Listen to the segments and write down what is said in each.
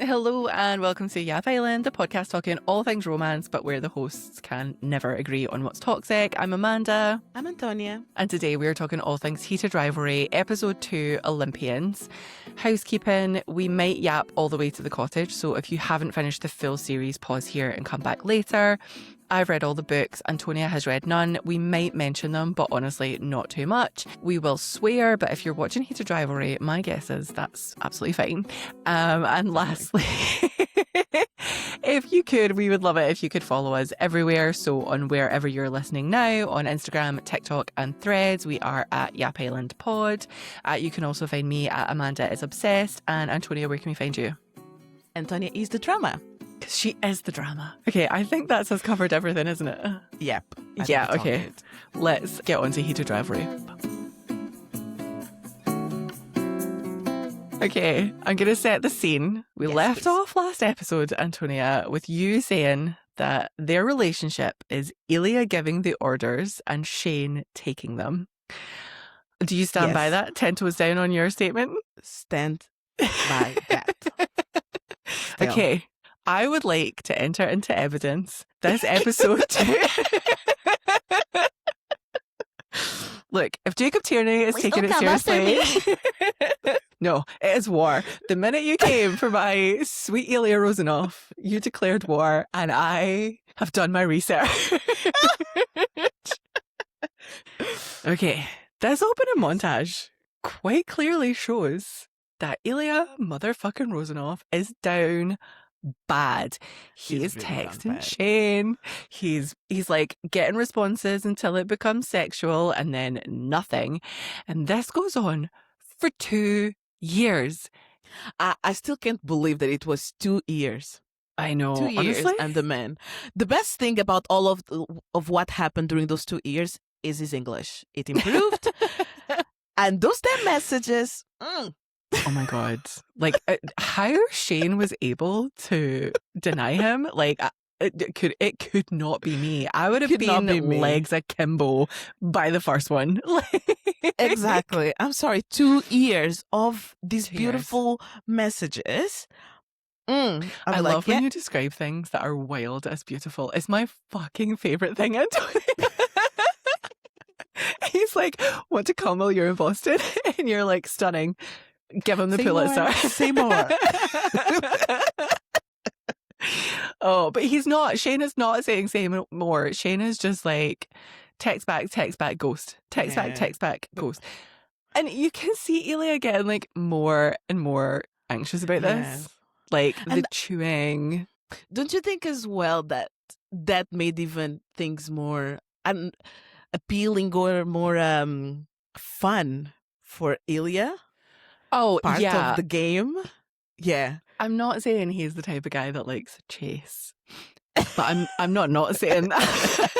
Hello and welcome to Yap Island, the podcast talking all things romance, but where the hosts can never agree on what's toxic. I'm Amanda. I'm Antonia. And today we're talking all things Heated Rivalry, episode 2, Olympians. Housekeeping, we might yap all the way to the cottage, so if you haven't finished the full series, pause here and come back later. I've read all the books, Antonia has read none. We might mention them, but honestly, not too much. We will swear, but if you're watching Heated Rivalry, my guess is that's absolutely fine. And lastly, if you could, we would love it if you could follow us everywhere. So on wherever you're listening now, on Instagram, TikTok and Threads, we are at Yap Island Pod. You can also find me at Amanda is Obsessed. And Antonia, where can we find you? Antonia is the drama. Because she is the drama. Okay, I think that's us covered everything, isn't it? Yep. Yeah, okay. Let's get on to Heated Rivalry. Okay, I'm going to set the scene. We left off last episode, Antonia, with you saying that their relationship is Ilya giving the orders and Shane taking them. Do you stand by that? 10 toes down on your statement? Stand by that. Okay. I would like to enter into evidence this episode 2. Look, if Jacob Tierney is taking it seriously... No, it is war. The minute you came for my sweet Ilya Rozanovs, you declared war, and I have done my research. Okay, this opening montage quite clearly shows that Ilya motherfucking Rozanovs is down bad. He is really texting Shane. He's like getting responses until it becomes sexual and then nothing. And this goes on for 2 years. I still can't believe that it was 2 years. I know. 2 years, honestly? and the man. The best thing about all of what happened during those 2 years is his English. It improved. And those damn messages. Oh my God. Like, how Shane was able to deny him, like, it could not be me. I would have been legs akimbo by the first one. Exactly. I'm sorry. 2 years of these beautiful messages. I love when you describe things that are wild as beautiful. It's my fucking favorite thing, Antonia. He's like, want to come while you're in Boston? And you're like, stunning. Give him the Pulitzer. Say more. Oh, but he's not. Shane is not saying say more. Shane is just like text back, ghost. Text back, ghost. And you can see Ilya getting like more and more anxious about this. Like the chewing. Don't you think as well that made even things more appealing or more fun for Ilya? Oh, part of the game. Yeah. I'm not saying he's the type of guy that likes chase, but I'm not saying that.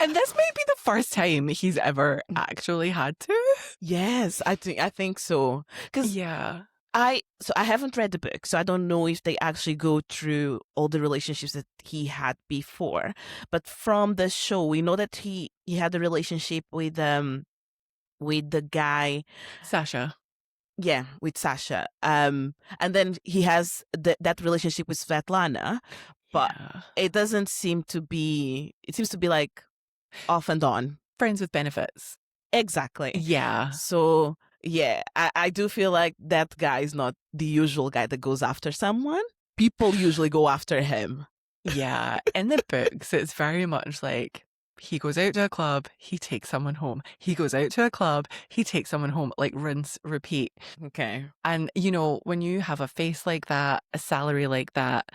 And this may be the first time he's ever actually had to. Yes, I think so. Because I haven't read the book, so I don't know if they actually go through all the relationships that he had before. But from the show, we know that he had a relationship with the guy Sasha. Yeah, with Sasha. And then he has that relationship with Svetlana, but it doesn't seem to be, it seems to be like off and on. Friends with benefits. Exactly. Yeah. So, yeah, I do feel like that guy is not the usual guy that goes after someone. People usually go after him. Yeah. In the books, it's very much like, he goes out to a club, he takes someone home. He goes out to a club, he takes someone home. Like rinse, repeat. Okay. And, you know, when you have a face like that, a salary like that,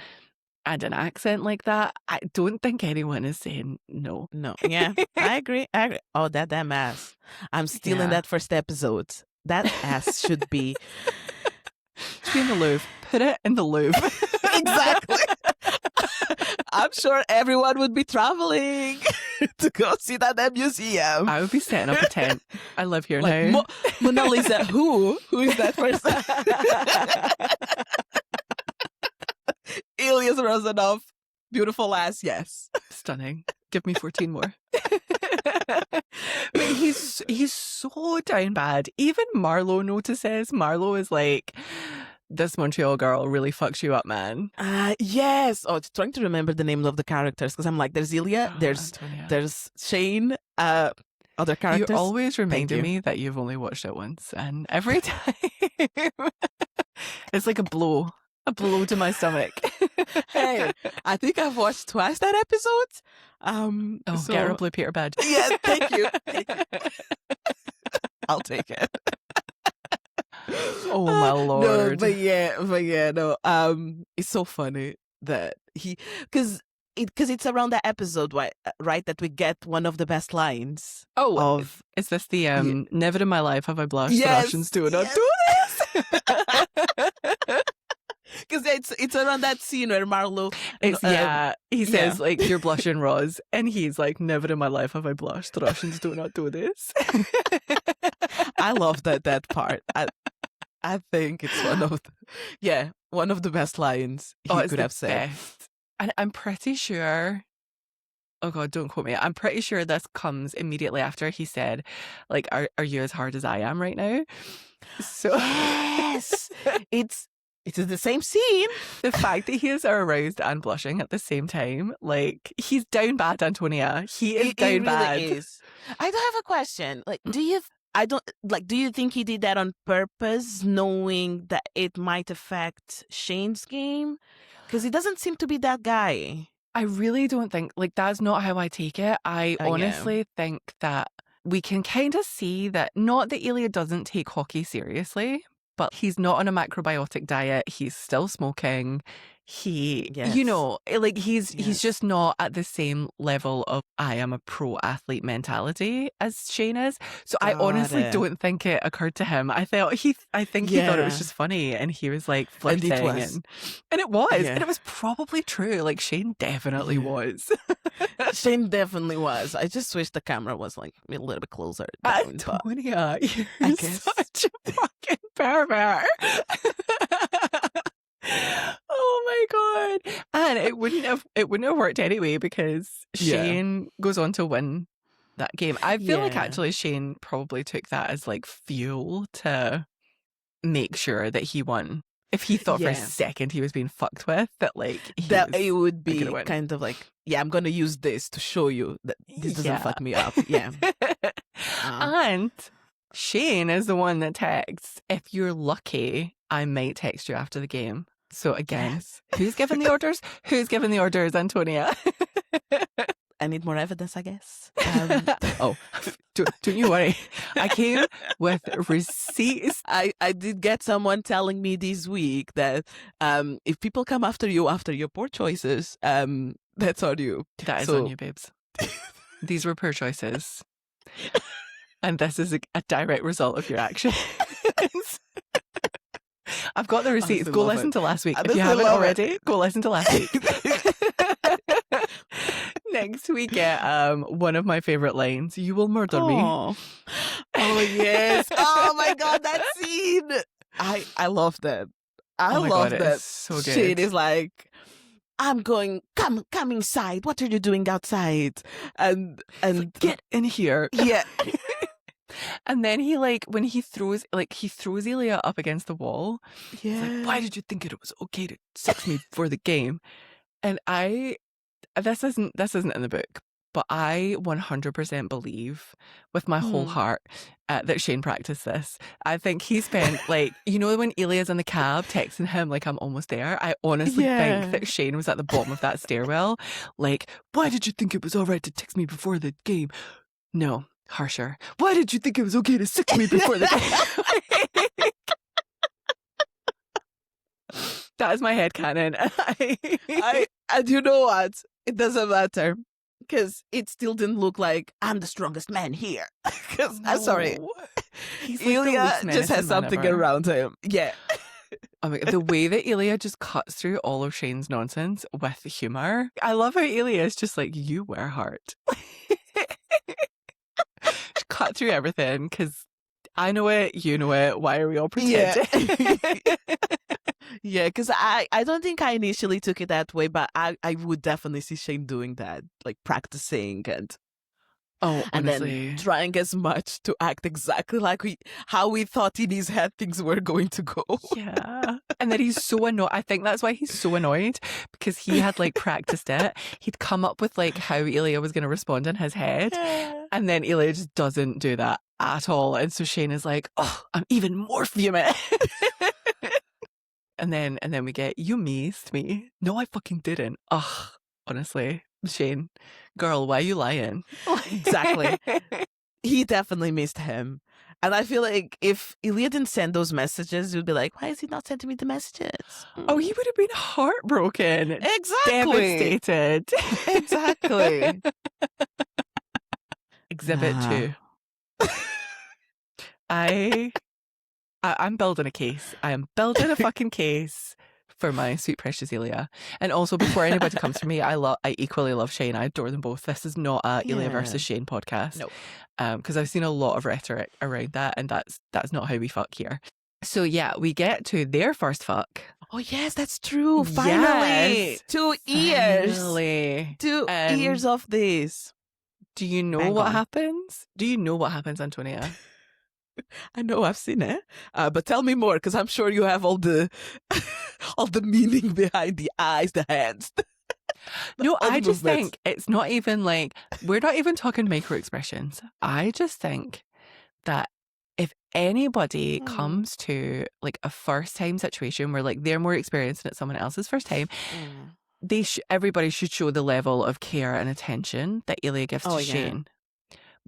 and an accent like that, I don't think anyone is saying no. No. Yeah, I agree. Oh, that damn ass. I'm stealing that first episode. That ass should be in the Louvre. Put it in the Louvre. Exactly. I'm sure everyone would be traveling to go see that museum. I would be setting up a tent. I live here now. Mona Lisa, who is that person? Ilya Rozanovs, beautiful ass, yes. Stunning. Give me 14 more. But he's so down bad. Even Marlo notices. Marlo is like, this Montreal girl really fucks you up, man. Yes. Oh, trying to remember the names of the characters because I'm like, there's Ilya, there's Shane, other characters. You always reminded me that you've only watched it once, and every time it's like a blow to my stomach. Hey, I think I've watched twice that episode. Get her a blue Peter bed. Yeah, thank you. I'll take it. Oh my lord. No, it's so funny that because it's around that episode, right, that we get one of the best lines. Is this the never in my life have I blushed? Yes, the Russians do not do this. Because it's around that scene where Marlo, he says like, you're blushing, Roz, and he's like, never in my life have I blushed. The Russians do not do this. I love that part. I think it's one of the best lines he could have said. Best. And I'm pretty sure, oh God, don't quote me. I'm pretty sure this comes immediately after he said, like, are you as hard as I am right now? So yes, it's the same scene. The fact that he is aroused and blushing at the same time, like, he's down bad, Antonia. He is down bad. Really is. I do have a question. Like, do you think he did that on purpose, knowing that it might affect Shane's game? Because he doesn't seem to be that guy. I really don't think, like, that's not how I take it. I honestly think that we can kind of see that, not that Ilya doesn't take hockey seriously, but he's not on a macrobiotic diet. He's still smoking. You know, like, he's just not at the same level of I am a pro athlete mentality as Shane is. So I honestly don't think it occurred to him. I think he thought it was just funny, and he was like flirting, and it was, and it was probably true. Like, Shane definitely was. Shane definitely was. I just wish the camera was like a little bit closer. Antonia, you're such a fucking pervert. Oh my God. And it wouldn't have worked anyway, because Shane goes on to win that game. I feel like actually Shane probably took that as like fuel to make sure that he won. If he thought for a second he was being fucked with, that like it would be kind of like, I'm gonna use this to show you that this doesn't fuck me up. Yeah. And Shane is the one that texts, if you're lucky, I might text you after the game. So again, who's giving the orders? Who's giving the orders, Antonia? I need more evidence, I guess. Don't you worry. I came with receipts. I did get someone telling me this week that if people come after you after your poor choices, that's on you. That is on you, babes. These were poor choices. And this is a direct result of your actions. I've got the receipts. Go listen to last week. If you haven't already, go listen to last week. Next we get one of my favourite lines. You will murder me. Oh yes. Oh my God, that scene. I love that. I love that. It's so good. Shane is like, I'm going, come inside. What are you doing outside? And like, get in here. Yeah. And then he, like, when he throws Ilya up against the wall. He's like, why did you think it was okay to sex me before the game? And this isn't in the book, but I 100% believe with my whole heart that Shane practiced this. I think he spent, like, you know, when Ilya's in the cab texting him, like, I'm almost there. I honestly think that Shane was at the bottom of that stairwell. Like, why did you think it was all right to text me before the game? No. Harsher. Why did you think it was okay to sex me before the game? That is my headcanon. And you know what? It doesn't matter. Because it still didn't look like I'm the strongest man here. Because I'm sorry. Ilya just has something around him. Yeah. Oh my God, the way that Ilya just cuts through all of Shane's nonsense with humour. I love how Ilya is just like, you wear heart. Cut through everything, because I know it, you know it. Why are we all pretending? Yeah, because I don't think I initially took it that way, but I would definitely see Shane doing that, like practicing and Oh, and honestly. then trying as much to act exactly like how we thought in his head things were going to go. Yeah. And then he's so annoyed. I think that's why he's so annoyed, because he had like practiced it. He'd come up with like how Ilya was going to respond in his head. Yeah. And then Ilya just doesn't do that at all. And so Shane is like, oh, I'm even more fuming. and then we get, you meesed me. No, I fucking didn't. Ugh, honestly, Shane, girl, why are you lying? Exactly. He definitely missed him. And I feel like if Ilya didn't send those messages, you'd be like, why is he not sending me the messages? Oh, he would have been heartbroken. Exactly. Devastated. Exactly. Exhibit 2. I'm building a case. I am building a fucking case for my sweet precious Ilya. And also, before anybody comes for me, I equally love Shane. I adore them both. This is not a Ilya versus Shane podcast. No. Because I've seen a lot of rhetoric around that, and that's not how we fuck here. So yeah, we get to their first fuck. Oh yes, that's true. Finally. Yes. 2 years. Finally. 2 years of this. Do you know what happens? Do you know what happens, Antonia? I know, I've seen it, but tell me more, because I'm sure you have all the all the meaning behind the eyes, the hands. No, I just think it's not even like, we're not even talking micro expressions. I just think that if anybody comes to like a first time situation where like they're more experienced and it's someone else's first time, everybody should show the level of care and attention that Ilya gives to Shane.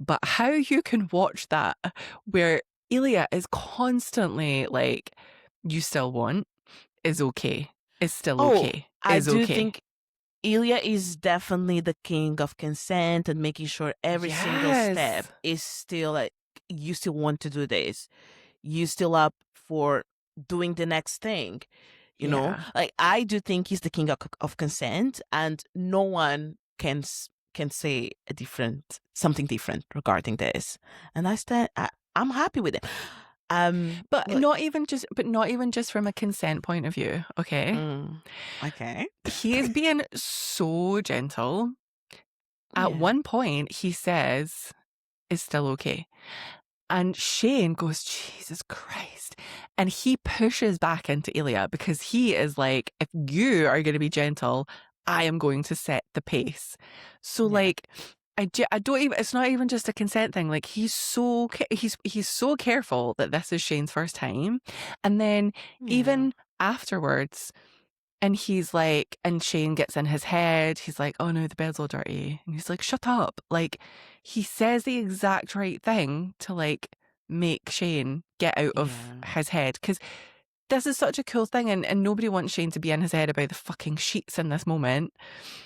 But how you can watch that where Ilya is constantly like, you still want, is okay. Is still okay. I do think Ilya is definitely the king of consent and making sure every single step is still like, you still want to do this. You still up for doing the next thing. You know? Like, I do think he's the king of consent, and no one can say something different regarding this, and I'm happy with it. But not even just from a consent point of view. Okay. Okay. He is being so gentle. At one point, he says, "It's still okay," and Shane goes, "Jesus Christ!" and he pushes back into Ilya, because he is like, "If you are going to be gentle, I am going to set the pace." So like, I don't even, it's not even just a consent thing. Like, he's so careful that this is Shane's first time. And then even afterwards, and he's like, and Shane gets in his head, he's like, "Oh no, the bed's all dirty." And he's like, "Shut up." Like, he says the exact right thing to like make Shane get out of his head. Because this is such a cool thing, and nobody wants Shane to be in his head about the fucking sheets in this moment.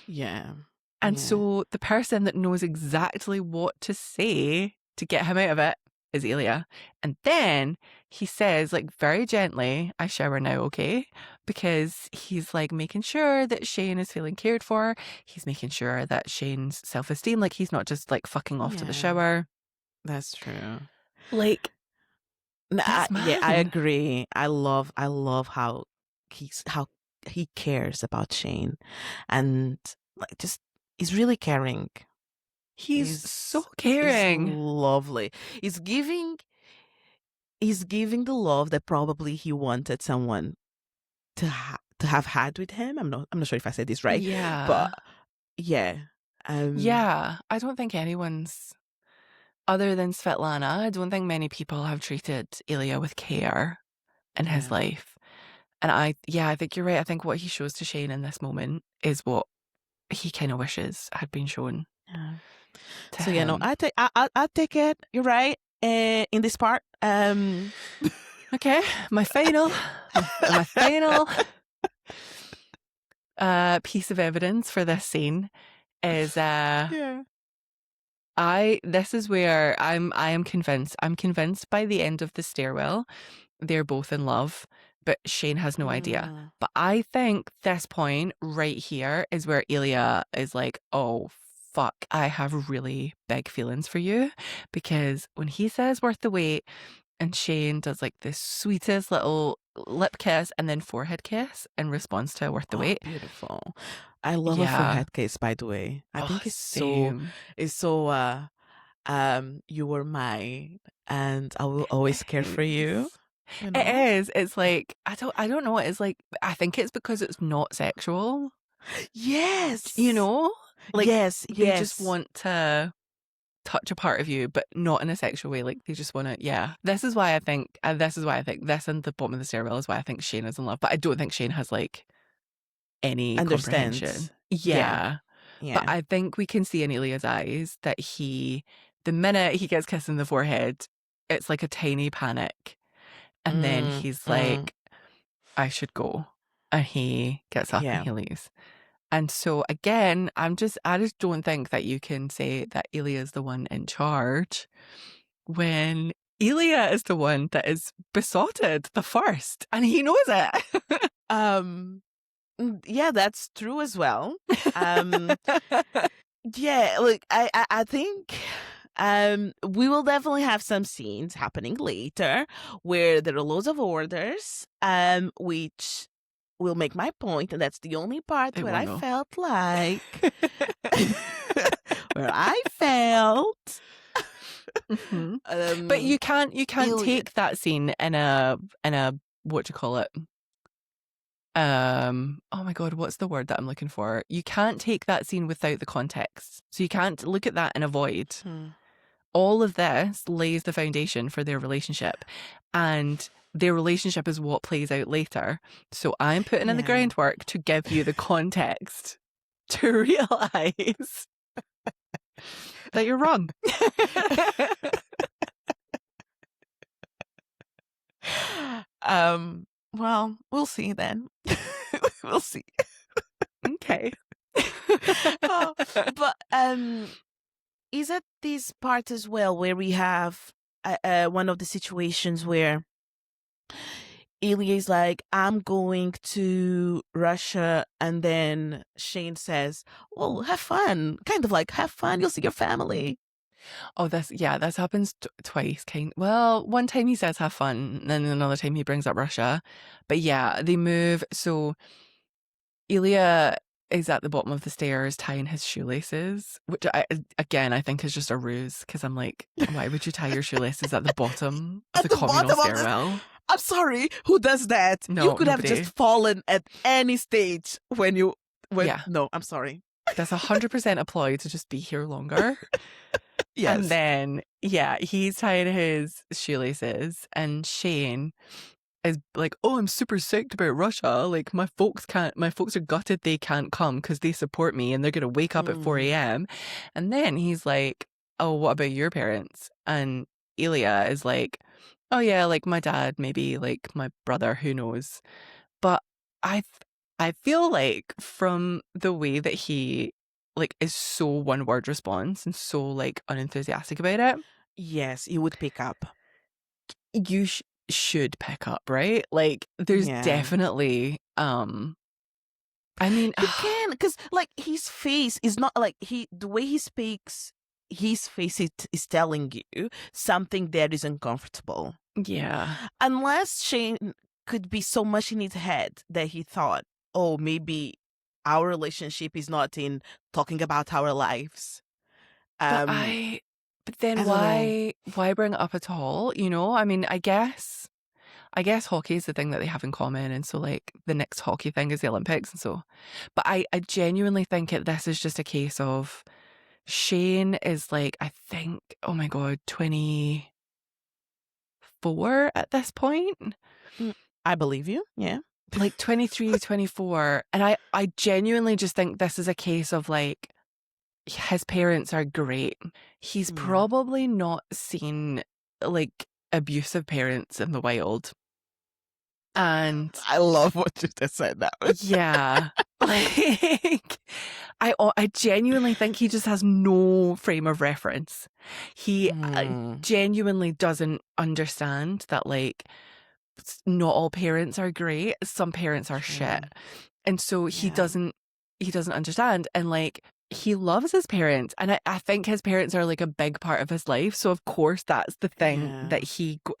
Yeah. And so the person that knows exactly what to say to get him out of it is Ilya. And then he says, like, very gently, "I shower now, okay?" Because he's like making sure that Shane is feeling cared for. He's making sure that Shane's self-esteem, like, he's not just like fucking off to the shower. That's true. Like, I agree. I love how he cares about Shane, and like, just, he's really caring. He's so caring. He's lovely. He's giving the love that probably he wanted someone to have had with him. I'm not sure if I said this right. Yeah. But yeah. I don't think anyone's, other than Svetlana, I don't think many people have treated Ilya with care in his life. And I think you're right. I think what he shows to Shane in this moment is what he kind of wishes had been shown. Yeah. So him. I take it. You're right. In this part. Okay, my final piece of evidence for this scene is this is where I am convinced. I'm convinced by the end of the stairwell, they're both in love, but Shane has no idea. But I think this point right here is where Ilya is like, "Oh fuck, I have really big feelings for you," because when he says "worth the wait," and Shane does like the sweetest little lip kiss and then forehead kiss in response to "worth the wait." Beautiful. I love a forehead kiss, by the way. I think it's same. so you were mine and I will always care for you. You know? It is. It's like I don't know. It's like I think it's because it's not sexual. Yes. You know? Like yes. they just want to touch a part of you, but not in a sexual way. Like they just want to, yeah. This is why I think this and the bottom of the stairwell is why I think Shane is in love. But I don't think Shane has like any comprehension. Yeah. But I think we can see in Ilya's eyes that the minute he gets kissed in the forehead, it's like a tiny panic. And then he's like, I should go. And he gets up and he leaves. And so again, I just don't think that you can say that Ilya is the one in charge when Ilya is the one that is besotted the first, and he knows it. Yeah, that's true as well. Yeah, look, I think we will definitely have some scenes happening later where there are loads of orders, which will make my point, and that's the only part where I felt like where I felt. But you can't take that scene in a what do you call it? Oh my God, what's the word that I'm looking for? You can't take that scene without the context. So you can't look at that and avoid. All of this lays the foundation for their relationship, and their relationship is what plays out later. So I'm putting in the groundwork to give you the context to realize that you're wrong. Well, we'll see then. We'll see. Okay. But is it this part as well where we have one of the situations where Ilya is like, I'm going to Russia, and then Shane says, well, have fun. Kind of like, have fun, you'll see your family. Oh, this happens twice. Well, one time he says have fun, and then another time he brings up Russia. But yeah, they move. So Ilya is at the bottom of the stairs tying his shoelaces, which I think is just a ruse, because I'm like, why would you tie your shoelaces at the bottom of the communal stairwell? I'm sorry, who does that? No, you could have just fallen at any stage when you no, I'm sorry. That's 100% a ploy to just be here longer. Yes. And then, yeah, he's tying his shoelaces, and Shane is like, oh, I'm super psyched about Russia. Like, my folks are gutted they can't come because they support me and they're going to wake up at 4 a.m. And then he's like, oh, what about your parents? And Ilya is like, oh yeah, like my dad, maybe like my brother, who knows? But I feel like from the way that he like is so one word response and so like unenthusiastic about it. Yes, you would pick up. You should pick up, right? Like there's definitely I mean, you can, because like his face is not like the way he speaks, his face is telling you something that is uncomfortable. Yeah. Unless Shane could be so much in his head that he thought, oh, maybe our relationship is not in talking about our lives. But then why bring it up at all? You know, I mean, I guess hockey is the thing that they have in common, and so like the next hockey thing is the Olympics, and so. But I genuinely think this is just a case of Shane is like, I think, oh my God, 24 at this point. I believe you, yeah. Like 23, 24. And I genuinely just think this is a case of like, his parents are great. He's probably not seen like abusive parents in the wild. And I love what you just said now. Yeah. Like I genuinely think he just has no frame of reference. He genuinely doesn't understand that like not all parents are great. Some parents are shit. And so he doesn't understand. And like he loves his parents, and I think his parents are like a big part of his life. So of course that's the thing that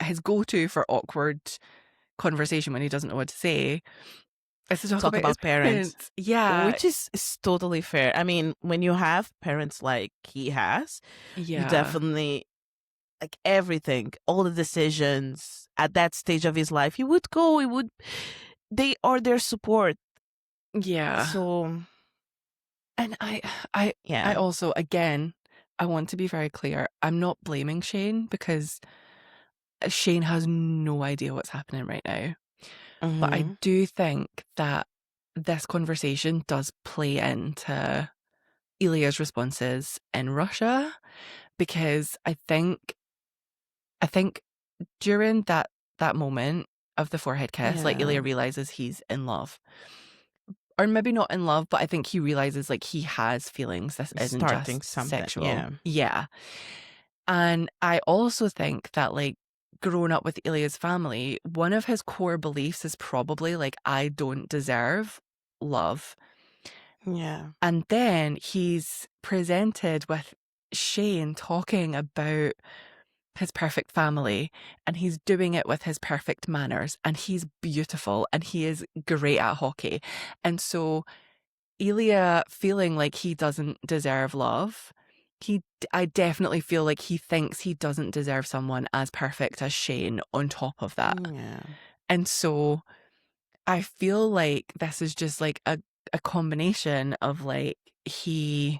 his go-to for awkward conversation when he doesn't know what to say. It's to talk about his parents. Yeah. Which is totally fair. I mean, when you have parents like he has, you definitely, like, everything, all the decisions at that stage of his life, they are their support. Yeah. So, and I also, again, I want to be very clear. I'm not blaming Shane because Shane has no idea what's happening right now. But I do think that this conversation does play into Ilya's responses in Russia, because I think during that moment of the forehead kiss, like, Ilya realizes he's in love. Or maybe not in love, but I think he realizes, like, he has feelings. This isn't starting just something. sexual. Yeah. And I also think that, like, growing up with Ilya's family, one of his core beliefs is probably, like, I don't deserve love. Yeah. And then he's presented with Shane talking about his perfect family, and he's doing it with his perfect manners, and he's beautiful, and he is great at hockey. And so Ilya feeling like he doesn't deserve love, I definitely feel like he thinks he doesn't deserve someone as perfect as Shane on top of that. Yeah. And so I feel like this is just like a combination of, like, he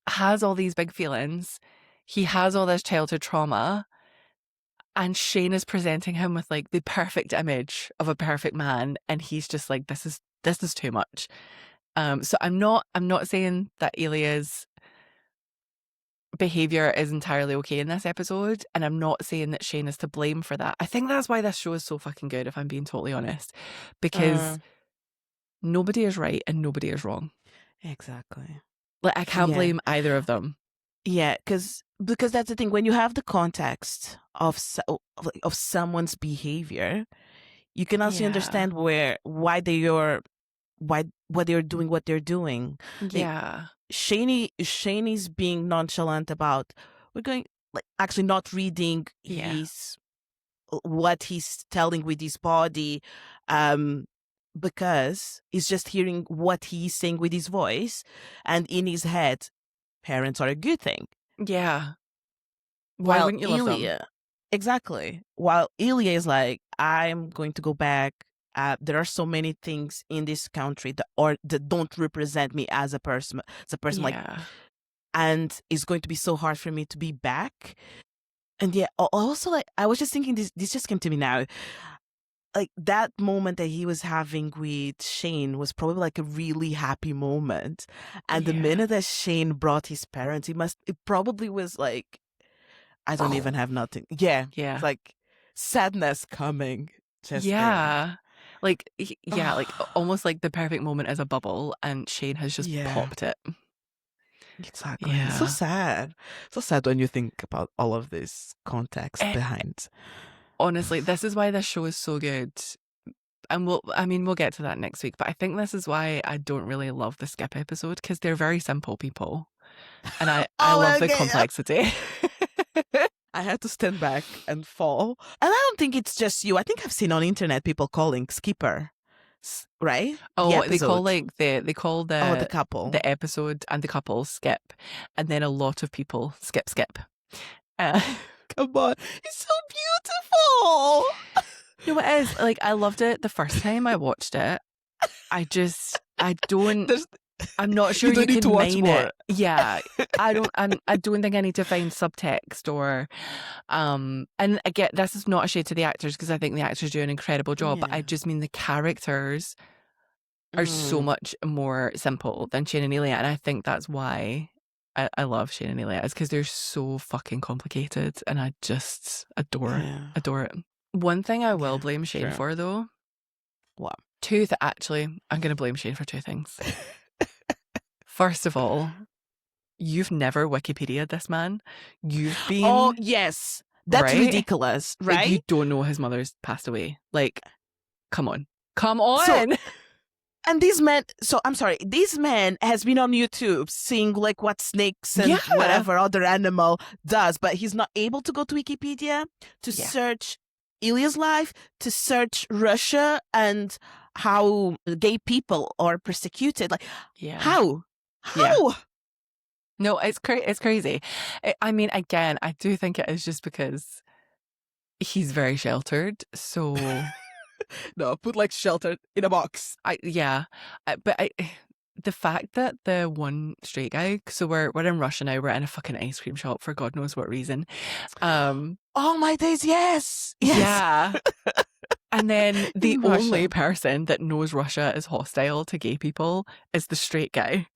has all these big feelings, he has all this childhood trauma, and Shane is presenting him with, like, the perfect image of a perfect man, and he's just like, this is too much. So I'm not saying that Ilya's behavior is entirely okay in this episode, and I'm not saying that Shane is to blame for that. I think that's why this show is so fucking good, if I'm being totally honest, because nobody is right and nobody is wrong. Exactly. Like, I can't blame either of them. Yeah, because that's the thing. When you have the context of someone's behavior, you can also understand why they're doing what they're doing. Yeah. Like, Shane is being nonchalant about actually not reading what he's telling with his body, because he's just hearing what he's saying with his voice, and in his head, parents are a good thing. Yeah. Why wouldn't you love them? Exactly. While Ilya is like, I'm going to go back. There are so many things in this country that don't represent me as a person. Like, and it's going to be so hard for me to be back. And also, like, I was just thinking, this just came to me now. Like, that moment that he was having with Shane was probably like a really happy moment. And the minute that Shane brought his parents, it probably was like, I don't even have nothing. Yeah. It's like sadness coming. Just there. Like, like almost like the perfect moment is a bubble, and Shane has just popped it. Exactly. It's so sad. So sad when you think about all of this context behind. Honestly, this is why this show is so good. And we'll get to that next week, but I think this is why I don't really love the skip episode, because they're very simple people. And I love the complexity. I had to stand back and fall. And I don't think it's just you. I think I've seen on internet people calling skipper, right? Oh, they call the couple, the episode and the couple skip, and then a lot of people skip. Come on, it's so beautiful. No, it is. Like, I loved it the first time I watched it. I'm not sure you can mine it. Yeah, I don't think I need to find subtext or, and again, this is not a shade to the actors, because I think the actors do an incredible job. But I just mean the characters are so much more simple than Shane and Ilya, and I think that's why I love Shane and Ilya, is because they're so fucking complicated, and I just adore it. One thing I will blame Shane for, though. What? Actually, I'm going to blame Shane for two things. First of all, you've never Wikipedia'd this man. You've been... Oh, yes. That's ridiculous, right? Like, you don't know his mother's passed away. Like, come on. Come on! And this man, this man has been on YouTube seeing, like, what snakes and whatever other animal does, but he's not able to go to Wikipedia to search Ilya's life, to search Russia and how gay people are persecuted. Like, how? No, it's crazy. I mean, again, I do think it is just because he's very sheltered. So no, put like sheltered in a box. The fact that the one straight guy, so we're in Russia now, we're in a fucking ice cream shop for God knows what reason. Oh my days, yes. Yeah. And then the only person that knows Russia is hostile to gay people is the straight guy.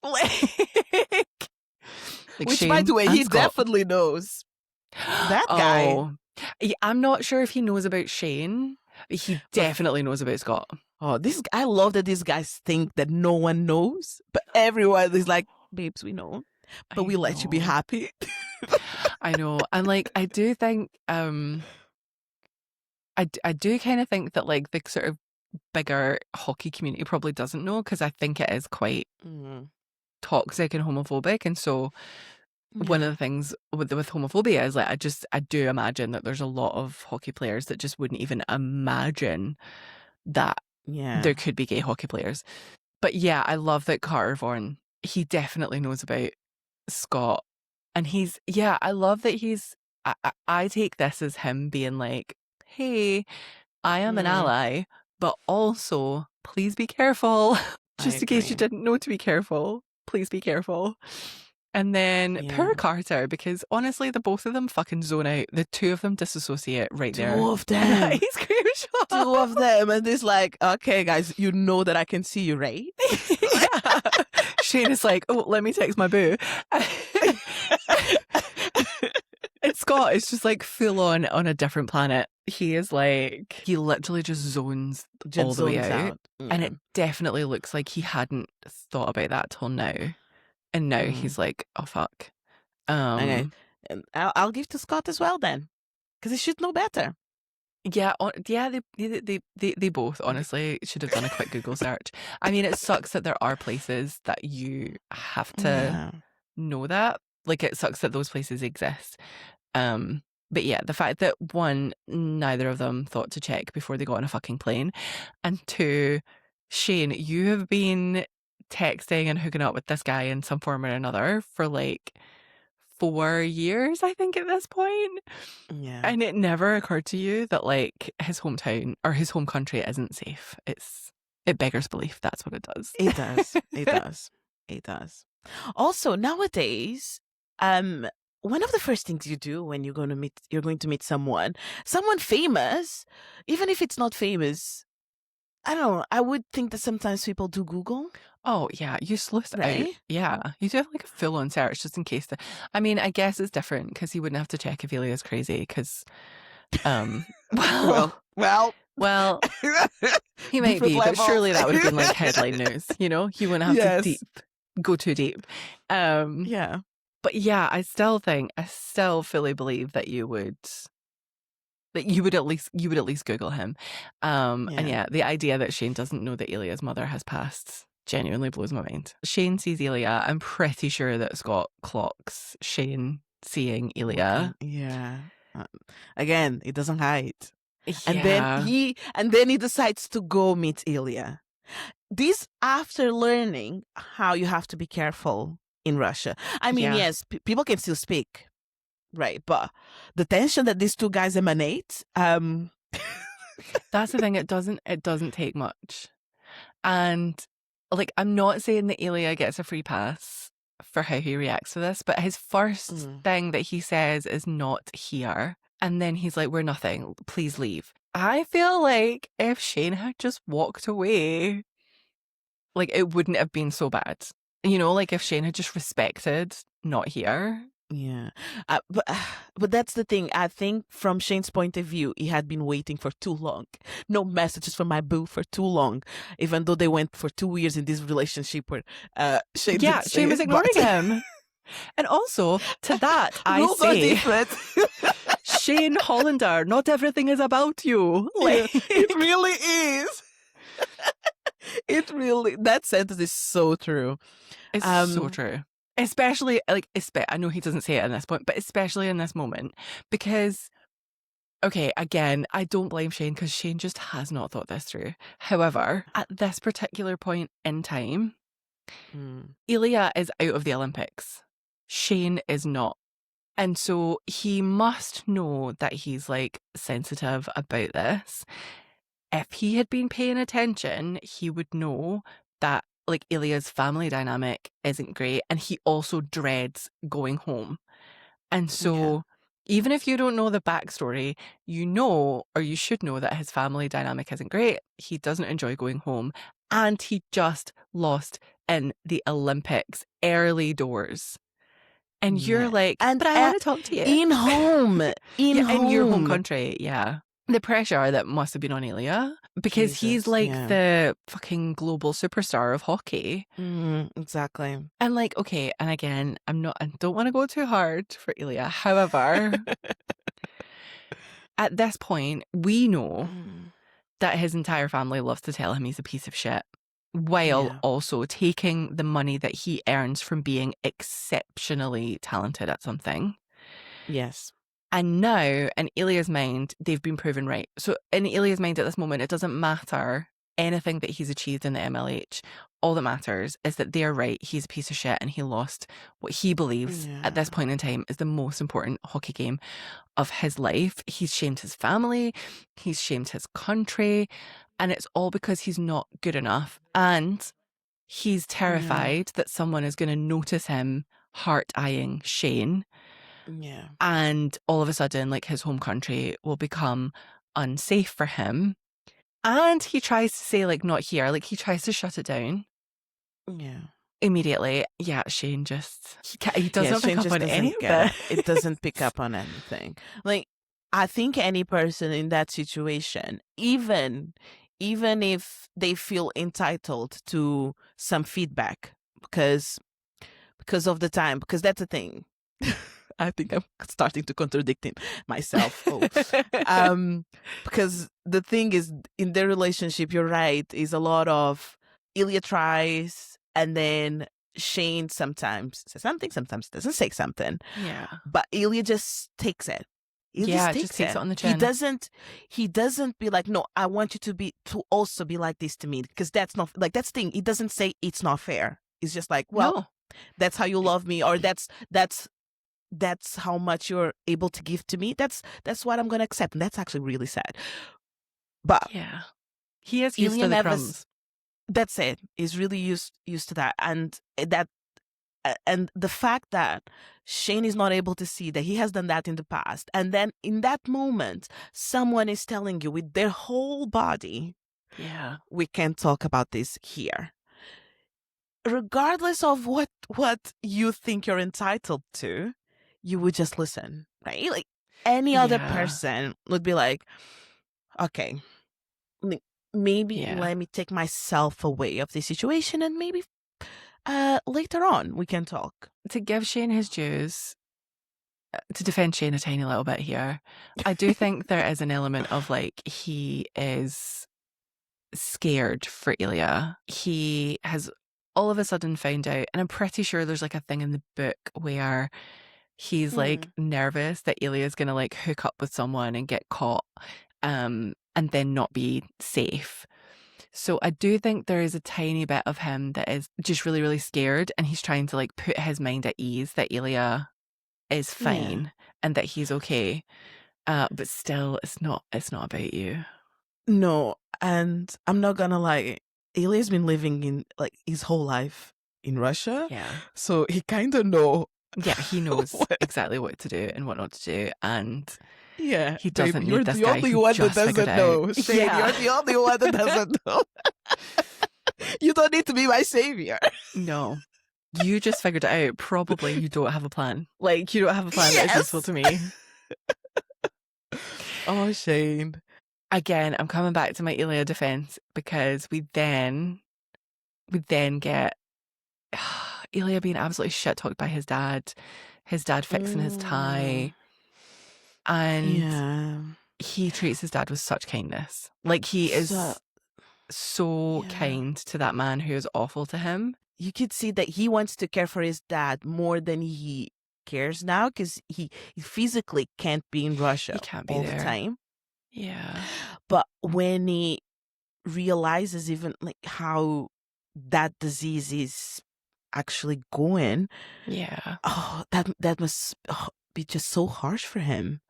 Which, Shane, by the way, he definitely knows. That guy. I'm not sure if he knows about Shane, but he definitely knows about Scott. Oh, I love that these guys think that no one knows, but everyone is like, babes, we know, but we let you be happy. I know. And like, I do think, I do kind of think that like the sort of bigger hockey community probably doesn't know, because I think it is quite toxic and homophobic. And so one of the things with homophobia is like, I do imagine that there's a lot of hockey players that just wouldn't even imagine that there could be gay hockey players. But yeah, I love that Carter Vaughan, he definitely knows about Scott. And I love that I take this as him being like, hey, I am an ally, but also please be careful. Just in case you didn't know to be careful, please be careful. And then poor Carter, because honestly, the both of them fucking zone out. The two of them disassociate right there. Two of them. Ice cream shop. Two of them. And it's like, okay, guys, you know that I can see you, right? Shane is like, oh, let me text my boo. And Scott is just like full on a different planet. He is like, he literally just zones all the way out. And it definitely looks like he hadn't thought about that till now. And now he's like, oh, fuck. Okay. And I'll give to Scott as well then, because he should know better. Yeah, they both honestly should have done a quick Google search. I mean, it sucks that there are places that you have to know that. Like, it sucks that those places exist. But yeah, the fact that one, neither of them thought to check before they got on a fucking plane, and two, Shane, you have been texting and hooking up with this guy in some form or another for like 4 years, I think, at this point. Yeah. And it never occurred to you that like his hometown or his home country isn't safe. It beggars belief. That's what it does. It does. It does. It does. Also, nowadays, one of the first things you do when you're going to meet someone famous, even if it's not famous, I don't know, I would think that sometimes people do Google. Oh, yeah, you sleuth out. Yeah, you do have like a full-on search just in case. I mean, I guess it's different because you wouldn't have to check if Ilya's crazy because, well, he might be, but surely that would have been like headline news, you know? You wouldn't have to go too deep. Yeah. But yeah, I still fully believe that you would at least Google him. And yeah, the idea that Shane doesn't know that Ilya's mother has passed genuinely blows my mind. Shane sees Ilya. I'm pretty sure that Scott clocks Shane seeing Ilya. Yeah. Again, he doesn't hide. Yeah. And then he decides to go meet Ilya. This after learning how you have to be careful in Russia. I mean, yes, people can still speak. Right, but the tension that these two guys emanate, that's the thing. It doesn't take much, and like, I'm not saying that Ilya gets a free pass for how he reacts to this, but his first thing that he says is "not here," and then he's like, "We're nothing. Please leave." I feel like if Shane had just walked away, like, it wouldn't have been so bad. You know, like if Shane had just respected "not here." Yeah, but that's the thing. I think from Shane's point of view, he had been waiting for too long. No messages from my boo for too long, even though they went for 2 years in this relationship where Shane was ignoring him. And also, to that, I say, Shane Hollander, not everything is about you. Like, it really is. It really, that sentence is so true. It's so true. Especially, like, I know he doesn't say it at this point, but especially in this moment, because Okay, again, I don't blame Shane because Shane just has not thought this through. However, at this particular point in time, Ilya is out of the Olympics. Shane is not. And so he must know that he's like sensitive about this. If he had been paying attention, he would know that like Ilya's family dynamic isn't great. And he also dreads going home. And so even if you don't know the backstory, you know, or you should know that his family dynamic isn't great. He doesn't enjoy going home. And he just lost in the Olympics early doors. And you're like, but I want to talk to you. In home. In your home country. Yeah. The pressure that must have been on Ilya because he's like the fucking global superstar of hockey. Exactly. And like, okay, and again, I don't want to go too hard for Ilya. However, at this point, we know that his entire family loves to tell him he's a piece of shit, while also taking the money that he earns from being exceptionally talented at something. Yes. And now, in Ilya's mind, they've been proven right. So in Ilya's mind at this moment, it doesn't matter anything that he's achieved in the MLH. All that matters is that they're right. He's a piece of shit and he lost what he believes at this point in time is the most important hockey game of his life. He's shamed his family. He's shamed his country. And it's all because he's not good enough. And he's terrified that someone is going to notice him heart-eyeing Shane. Yeah. And all of a sudden, like, his home country will become unsafe for him. And he tries to say, like, not here. Like, he tries to shut it down. Yeah. Immediately. Yeah, Shane just... He doesn't pick up on any of that. It doesn't pick up on anything. Like, I think any person in that situation, even if they feel entitled to some feedback because of the time, because that's the thing. I think I'm starting to contradict myself. Because the thing is, in their relationship, you're right, is a lot of Ilya tries and then Shane sometimes says something, sometimes doesn't say something. Yeah. But Ilya just takes it. Just takes it on the chin. He doesn't be like, no, I want you to also be like this to me. Because that's not, like, that's the thing. He doesn't say it's not fair. It's just like, well, that's how you love me, or that's how much you're able to give to me. That's what I'm going to accept. And that's actually really sad. But yeah, he is used to the crumbs. That's it. He's really used to that. And the fact that Shane is not able to see that he has done that in the past. And then in that moment, someone is telling you with their whole body, we can't talk about this here. Regardless of what you think you're entitled to, you would just listen, right? Like any other person would be like, okay, maybe let me take myself away of the situation and maybe later on we can talk. To give Shane his dues, to defend Shane a tiny little bit here, I do think there is an element of like he is scared for Ilya. He has all of a sudden found out, and I'm pretty sure there's like a thing in the book where he's like nervous that Ilya is going to like hook up with someone and get caught and then not be safe. So I do think there is a tiny bit of him that is just really, really scared, and he's trying to like put his mind at ease that Ilya is fine and that he's okay. But still, it's not about you. No, and I'm not gonna lie, Ilya's been living in like his whole life in Russia. Yeah. So he kind of knows. Yeah, he knows exactly what to do and what not to do, and he doesn't you're need this the guy only who one just that doesn't know. Shane, you're the only one that doesn't know. You don't need to be my savior. No. You just figured it out. Probably you don't have a plan. Like, you don't have a plan that is useful to me. Oh, Shane. Again, I'm coming back to my Ilya defense because we then get Ilya being absolutely shit-talked by his dad fixing his tie, and he treats his dad with such kindness. Like, he is so kind to that man who is awful to him. You could see that he wants to care for his dad more than he cares now because he physically can't be in Russia He can't be all there. the time. Yeah. But when he realizes even like how that disease is actually going, Yeah. that must be just so harsh for him.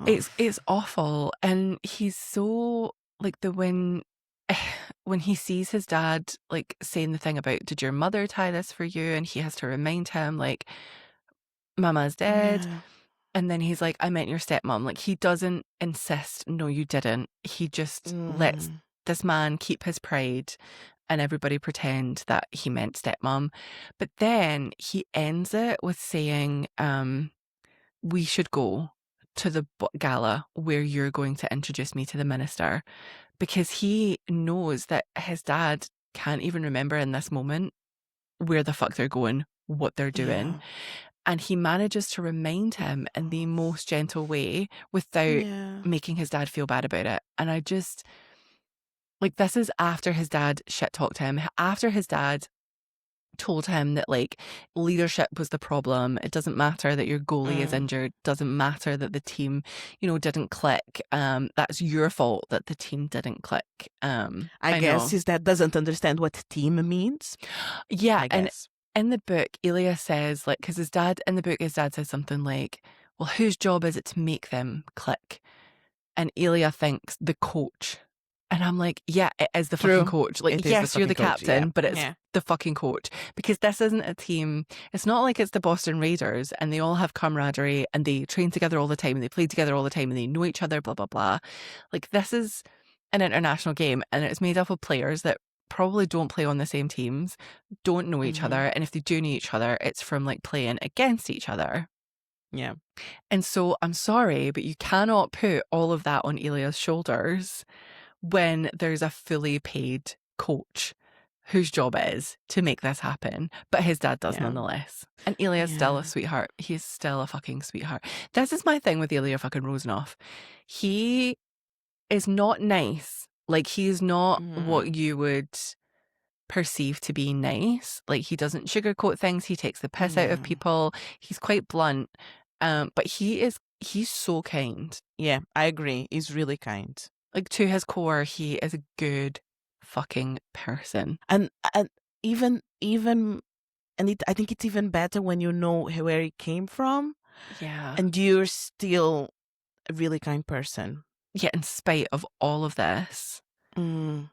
It's awful. And he's so like when he sees his dad like saying the thing about, did your mother tie this for you? And he has to remind him like, Mama's dead. Yeah. And then he's like, I meant your stepmom. Like, he doesn't insist, no, you didn't. He just lets this man keep his pride and everybody pretend that he meant stepmom. But then he ends it with saying, we should go to the gala where you're going to introduce me to the minister, because he knows that his dad can't even remember in this moment where the fuck they're going, what they're doing. Yeah. And he manages to remind him in the most gentle way without making his dad feel bad about it. And I just, like, this is after his dad shit talked him, after his dad told him that, like, leadership was the problem. It doesn't matter that your goalie is injured. Doesn't matter that the team, didn't click. That's your fault that the team didn't click. I guess his dad doesn't understand what team means. Yeah, I guess. In the book, Ilya says, like, because his dad says something like, well, whose job is it to make them click? And Ilya thinks the coach. And I'm like, yeah, it is the fucking coach. Like, yes, you're the captain, but it's the fucking coach. Because this isn't a team. It's not like it's the Boston Raiders and they all have camaraderie and they train together all the time and they play together all the time and they know each other, blah, blah, blah. Like, this is an international game and it's made up of players that probably don't play on the same teams, don't know each other. And if they do know each other, it's from like playing against each other. Yeah. And so I'm sorry, but you cannot put all of that on Ilya's shoulders when there's a fully paid coach whose job it is to make this happen. But his dad does nonetheless. And Ilya's still a sweetheart. He's still a fucking sweetheart. This is my thing with Ilya fucking Rozanovs. He is not nice. Like, he's not what you would perceive to be nice. Like, he doesn't sugarcoat things. He takes the piss out of people. He's quite blunt. But he's so kind. Yeah, I agree. He's really kind. Like, to his core, he is a good fucking person. And even I think it's even better when you know where he came from. Yeah. And you're still a really kind person. Yeah, in spite of all of this,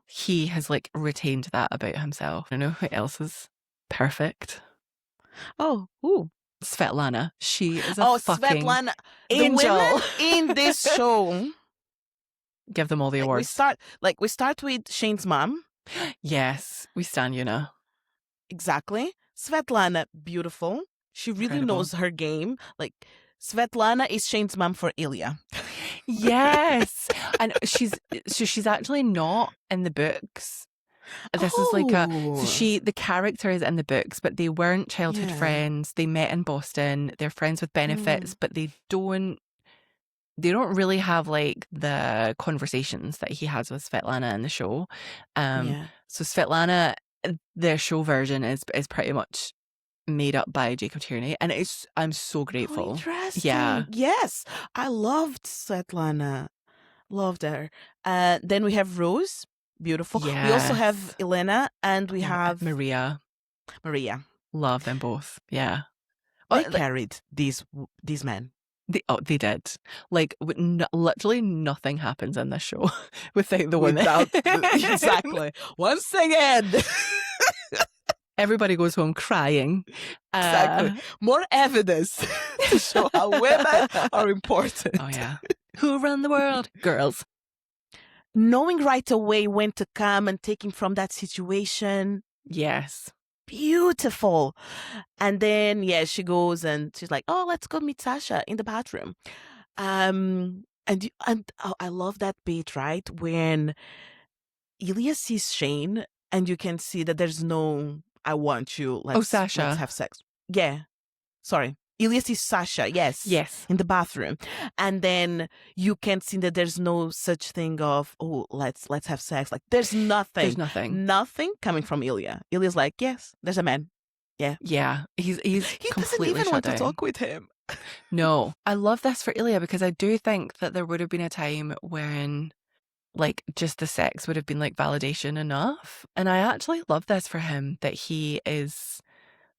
he has like retained that about himself. I know who else is perfect. Oh, who? Svetlana. She is a fucking Svetlana. angel. The women in this show. Give them all the awards. We start with Shane's mom. Yes, we stand Una. Exactly. Svetlana, beautiful. She really knows her game. Like, Svetlana is Shane's mom for Ilya. Yes. And she's actually not in the books. This is like the character is in the books, but they weren't childhood friends. They met in Boston. They're friends with benefits, but they don't really have like the conversations that he has with Svetlana in the show. So Svetlana, their show version is pretty much made up by Jacob Tierney, and I'm so grateful. Interesting. Yeah. Yes, I loved Svetlana. Loved her. Then we have Rose. Beautiful. Yes. We also have Elena, and we have Maria. Love them both. Yeah. They carried these men. They did. Like, literally nothing happens in this show without the women. Exactly. Once again. Everybody goes home crying. Exactly. More evidence to show how women are important. Oh, yeah. Who run the world? Girls. Knowing right away when to come and take him from that situation. Yes. Beautiful. And then, she goes and she's like, oh, let's go meet Sasha in the bathroom. And I love that bit, right? When Ilya sees Shane and you can see that there's no, I want you. Sasha. Let's have sex. Yeah. Sorry. Ilya sees Sasha. Yes. In the bathroom. And then you can see that there's no such thing of, oh, let's have sex. Like, there's nothing. There's nothing. Nothing coming from Ilya. Ilya's like, yes, there's a man. Yeah. Yeah. He's He doesn't completely even shut want down. to talk with him. No. I love this for Ilya because I do think that there would have been a time when like just the sex would have been like validation enough. And I actually love this for him that he is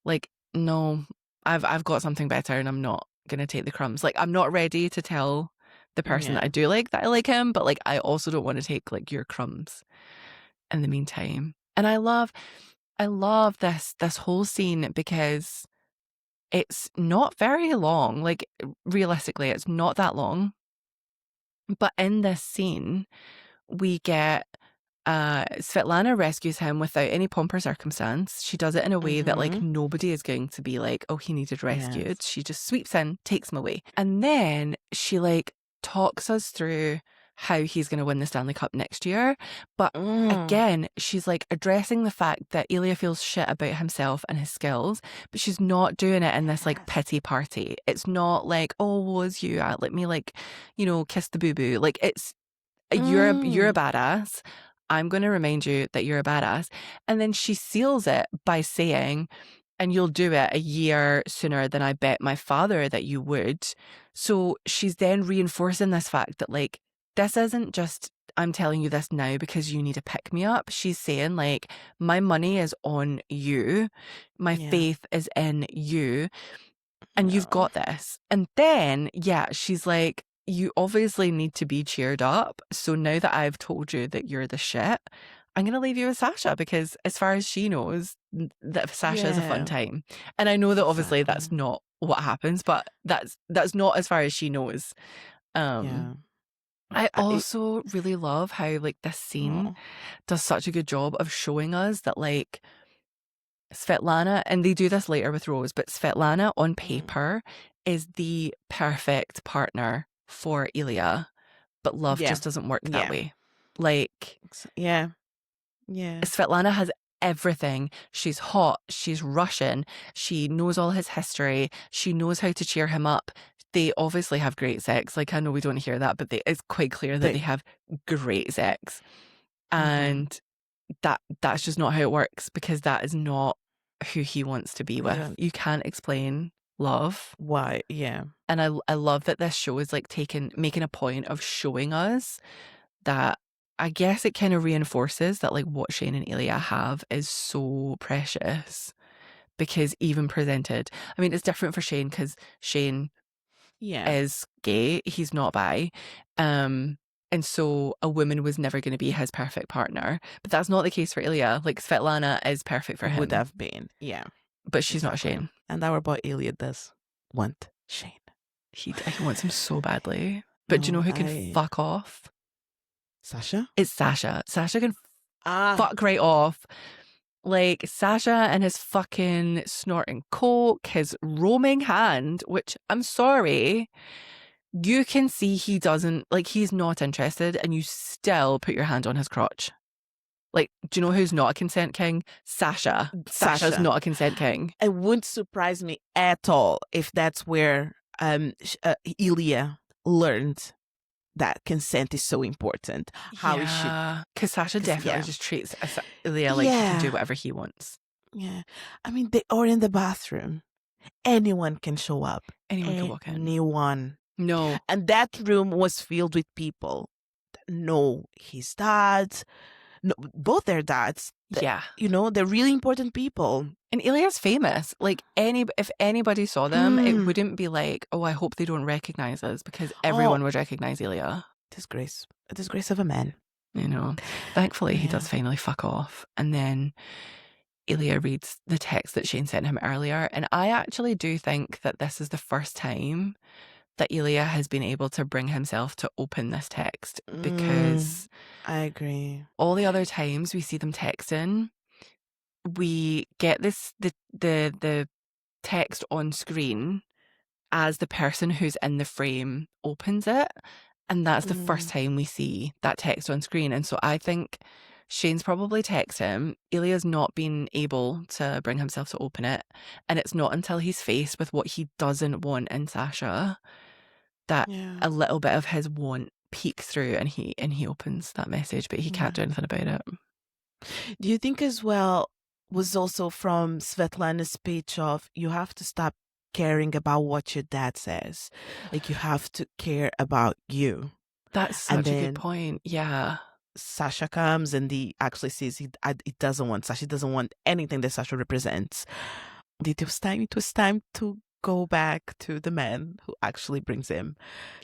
like, no, I've got something better and I'm not gonna take the crumbs. Like I'm not ready to tell the person that I do like that I like him, but like I also don't want to take like your crumbs in the meantime. And I love this whole scene because it's not very long. Like realistically, it's not that long. But in this scene, we get Svetlana rescues him without any pomp or circumstance. She does it in a way that like nobody is going to be like, oh, he needed rescued. Yes. She just sweeps in, takes him away. And then she like talks us through how he's going to win the Stanley Cup next year. But again, she's like addressing the fact that Ilya feels shit about himself and his skills, but she's not doing it in this like pity party. It's not like, oh, was you? Let me like, you know, kiss the boo-boo. Like it's, you're a badass. I'm going to remind you that you're a badass. And then she seals it by saying, and you'll do it a year sooner than I bet my father that you would. So she's then reinforcing this fact that like, this isn't just, I'm telling you this now because you need to pick me up. She's saying like, my money is on you. My faith is in you. And you've got this. And then, she's like, you obviously need to be cheered up. So now that I've told you that you're the shit, I'm going to leave you with Sasha because as far as she knows, that Sasha is a fun time. And I know that obviously that's not what happens, but that's not as far as she knows. I also really love how like this scene does such a good job of showing us that like Svetlana, and they do this later with Rose, but Svetlana on paper is the perfect partner for Ilya, but love just doesn't work that way. Like, Svetlana has everything. She's hot, she's Russian, she knows all his history, she knows how to cheer him up. They obviously have great sex. Like, I know we don't hear that, but it's quite clear that they have great sex. And that's just not how it works because that is not who he wants to be with. You can't explain love. Why? Yeah. And I love that this show is like making a point of showing us that I guess it kind of reinforces that like what Shane and Ilya have is so precious because even presented, I mean, it's different for Shane because Shane is gay. He's not bi. And so a woman was never going to be his perfect partner. But that's not the case for Ilya. Like Svetlana is perfect for him. Would have been, But she's not Shane. And our boy Ilya does want Shane. He wants him so badly. But do you know who can fuck off? Sasha? It's Sasha. Sasha can fuck right off. Like Sasha and his fucking snorting coke, his roaming hand, which I'm sorry, you can see he doesn't, like he's not interested and you still put your hand on his crotch. Like, do you know who's not a consent king? Sasha. Sasha's not a consent king. It wouldn't surprise me at all if that's where Ilya learned that consent is so important. How he should. Because Sasha definitely just treats Ilya like he can do whatever he wants. Yeah. I mean, they are in the bathroom. Anyone can show up. Anyone can walk in. Anyone. No. And that room was filled with people that know his dad, both their dads. You know, they're really important people. And Ilya's famous. Like, if anybody saw them, it wouldn't be like, oh, I hope they don't recognize us because everyone would recognize Ilya. Disgrace. A disgrace of a man. You know, thankfully he does finally fuck off. And then Ilya reads the text that Shane sent him earlier. And I actually do think that this is the first time that Ilya has been able to bring himself to open this text because I agree. All the other times we see them texting, we get the text on screen as the person who's in the frame opens it, and that's the first time we see that text on screen. And so I think Shane's probably texted him. Ilya's not been able to bring himself to open it, and it's not until he's faced with what he doesn't want in Sasha that a little bit of his want peeks through, and he opens that message, but he can't do anything about it. Do you think as well was also from Svetlana's speech of, you have to stop caring about what your dad says. Like, you have to care about you. That's such a good point. Yeah. Sasha comes and he actually says he doesn't want Sasha. He doesn't want anything that Sasha represents. It was time to go back to the man who actually brings him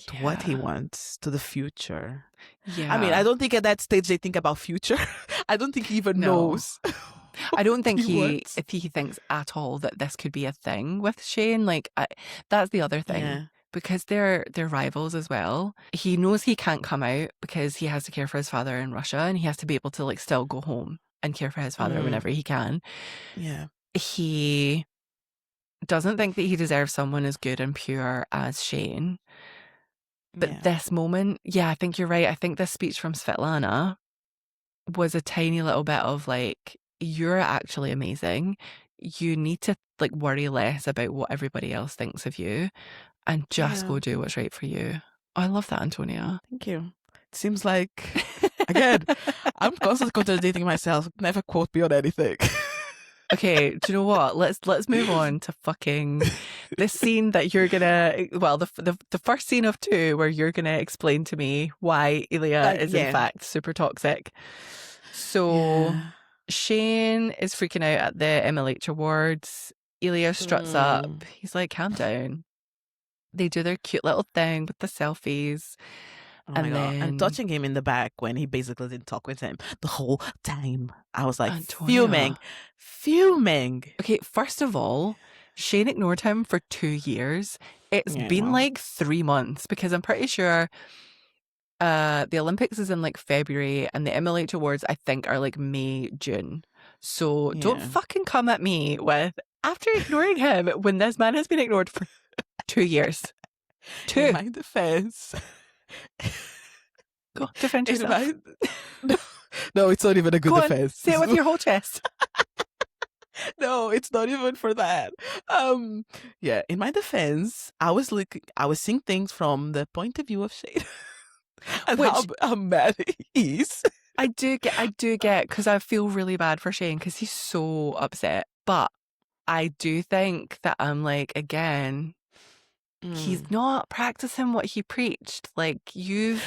to what he wants, to the future. Yeah. I mean, I don't think at that stage they think about future. I don't think he even knows. I don't think if he thinks at all that this could be a thing with Shane. Like, that's the other thing. Yeah. Because they're rivals as well. He knows he can't come out because he has to care for his father in Russia, and he has to be able to like still go home and care for his father whenever he can. Yeah. He doesn't think that he deserves someone as good and pure as Shane. But this moment, I think you're right. I think this speech from Svetlana was a tiny little bit of like, you're actually amazing. You need to like worry less about what everybody else thinks of you and just go do what's right for you. Oh, I love that, Antonia. Thank you. It seems like, again, I'm constantly contradicting myself. Never quote me on anything. Okay, do you know what? Let's move on to fucking this scene that you're gonna. Well, the first scene of two where you're gonna explain to me why Ilya is in fact super toxic. So Shane is freaking out at the MLH Awards. Ilya struts up. He's like, "Calm down." They do their cute little thing with the selfies. Oh my God. And touching him in the back when he basically didn't talk with him the whole time. I was like, Antonia. fuming. Okay, first of all, Shane ignored him for 2 years. It's been like 3 months because I'm pretty sure the Olympics is in like February and the MLH Awards I think are like May, June. So don't fucking come at me with, after ignoring him when this man has been ignored for 2 years. 2. In my defense. Go defend yourself. No, it's not even a good defense. Say it with your whole chest. No, it's not even for that. In my defense, I was seeing things from the point of view of Shane. And how mad he is. I do get, because I feel really bad for Shane because he's so upset. But I do think that I'm like, again, he's not practicing what he preached. Like, you've...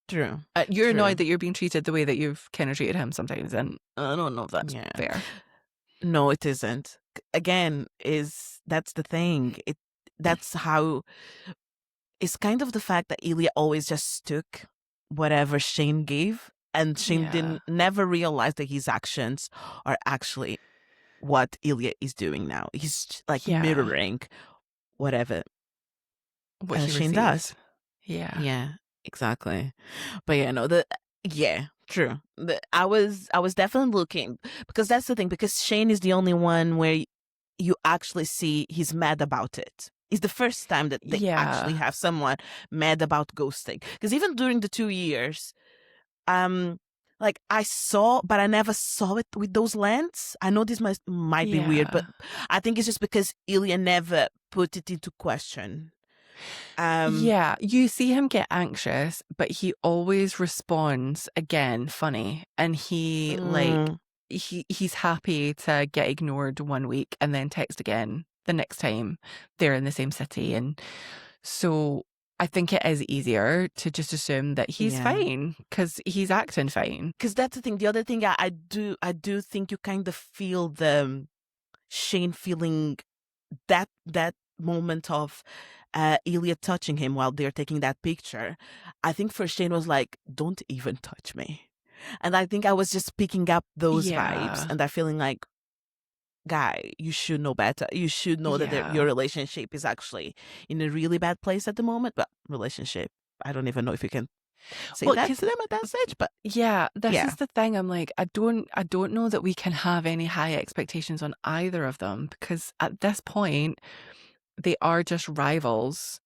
True. You're annoyed that you're being treated the way that you've kind of treated him sometimes, and I don't know if that's fair. No, it isn't. Again, that's the thing. That's how... It's kind of the fact that Ilya always just took whatever Shane gave, and Shane never realized that his actions are actually what Ilya is doing now. He's like mirroring whatever what Shane does. Yeah, exactly. But true. I was definitely looking, because that's the thing, because Shane is the only one where you actually see he's mad about it. It's the first time that they actually have someone mad about ghosting. Because even during the 2 years, like I saw, but I never saw it with those lens. I know this might be weird, but I think it's just because Ilya never put it into question. You see him get anxious, but he always responds again funny, and he like he's happy to get ignored 1 week and then text again the next time they're in the same city. And so I think it is easier to just assume that he's fine because he's acting fine. Because that's the thing. The other thing I do think you kind of feel the Shane feeling that moment of Ilya touching him while they're taking that picture. I think for Shane was like, don't even touch me. And I think I was just picking up those vibes and that feeling like, guy, you should know better. You should know that your relationship is actually in a really bad place at the moment. But relationship, I don't even know if you can say that to them at that stage. But this is the thing. I'm like, I don't know that we can have any high expectations on either of them, because at this point they are just rivals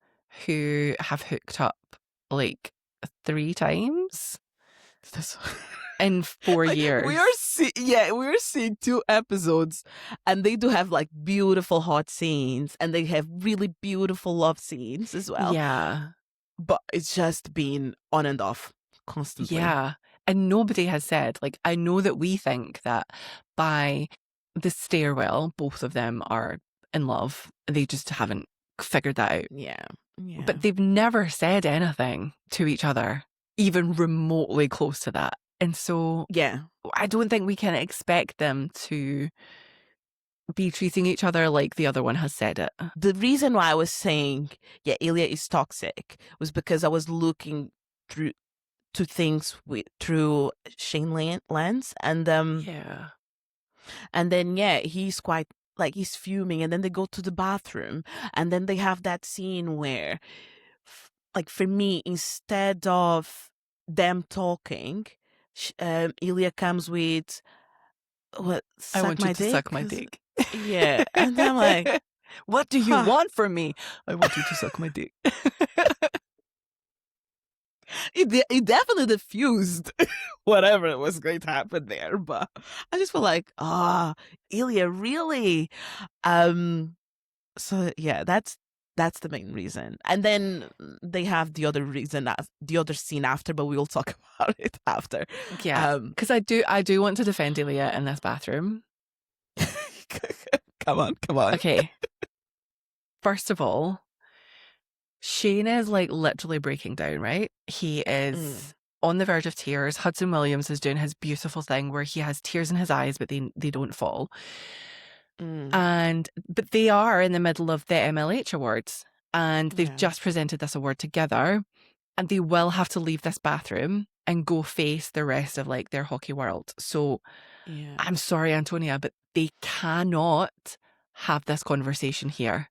who have hooked up like 3 times in 4 years. We are seeing 2 episodes, and they do have like beautiful hot scenes, and they have really beautiful love scenes as well. Yeah, but it's just been on and off constantly. Yeah, And nobody has said, like, I know that we think that by the stairwell, both of them are in love. They just haven't figured that out. Yeah. But they've never said anything to each other, even remotely close to that. And so I don't think we can expect them to be treating each other like the other one has said it. The reason why I was saying, Ilya is toxic was because I was looking through to things through Shane lens, and and then he's quite like, he's fuming, and then they go to the bathroom, and then they have that scene where, like, for me, instead of them talking, Ilya comes with, "What? I want you to dick? suck my dick." Yeah, and I'm like, what do you want from me? I want you to suck my dick. It definitely diffused whatever was going to happen there, but I just feel like, Ilya, really? So yeah, that's the main reason. And then they have the other reason, the other scene after, but we will talk about it after. Yeah, because I do want to defend Ilya in this bathroom. Come on. Okay. First of all, Shane is like literally breaking down, right? He is on the verge of tears. Hudson Williams is doing his beautiful thing where he has tears in his eyes, but they don't fall. But they are in the middle of the MLH Awards, and they've just presented this award together, and they will have to leave this bathroom and go face the rest of like their hockey world. So I'm sorry, Antonia, but they cannot have this conversation here.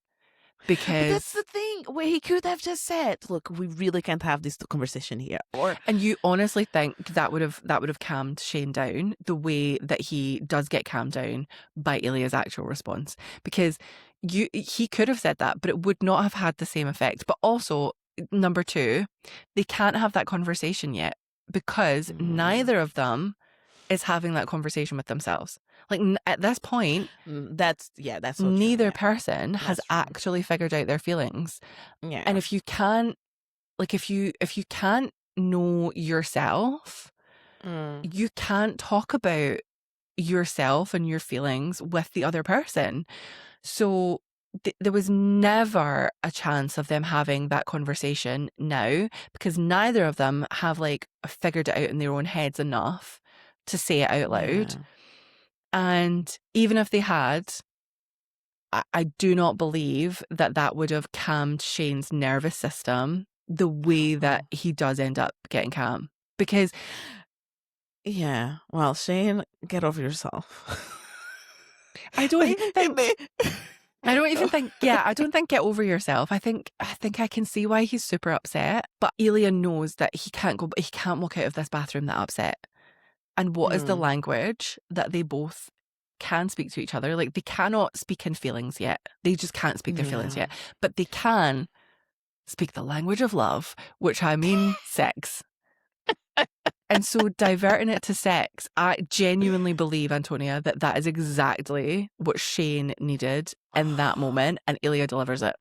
Because but that's the thing, where he could have just said, "Look, we really can't have this conversation here." And you honestly think that would have calmed Shane down the way that he does get calmed down by Ilya's actual response? Because he could have said that, but it would not have had the same effect. But also, number two, they can't have that conversation yet because neither of them is having that conversation with themselves. Like, at this point, that's so neither true, person has actually figured out their feelings. Yeah. And if you can't, like, if you can't know yourself, you can't talk about yourself and your feelings with the other person. So there was never a chance of them having that conversation now, because neither of them have like figured it out in their own heads enough to say it out loud. And even if they had, I do not believe that would have calmed Shane's nervous system the way that he does end up getting calm. Because well, Shane, get over yourself. I don't even think get over yourself. I think I can see why he's super upset, but Ilya knows that he can't walk out of this bathroom that upset. And what is the language that they both can speak to each other? Like, they cannot speak in feelings yet. They just can't speak their feelings yet. But they can speak the language of love, which I mean sex. And so diverting it to sex, I genuinely believe, Antonia, that is exactly what Shane needed in that moment, and Ilya delivers it.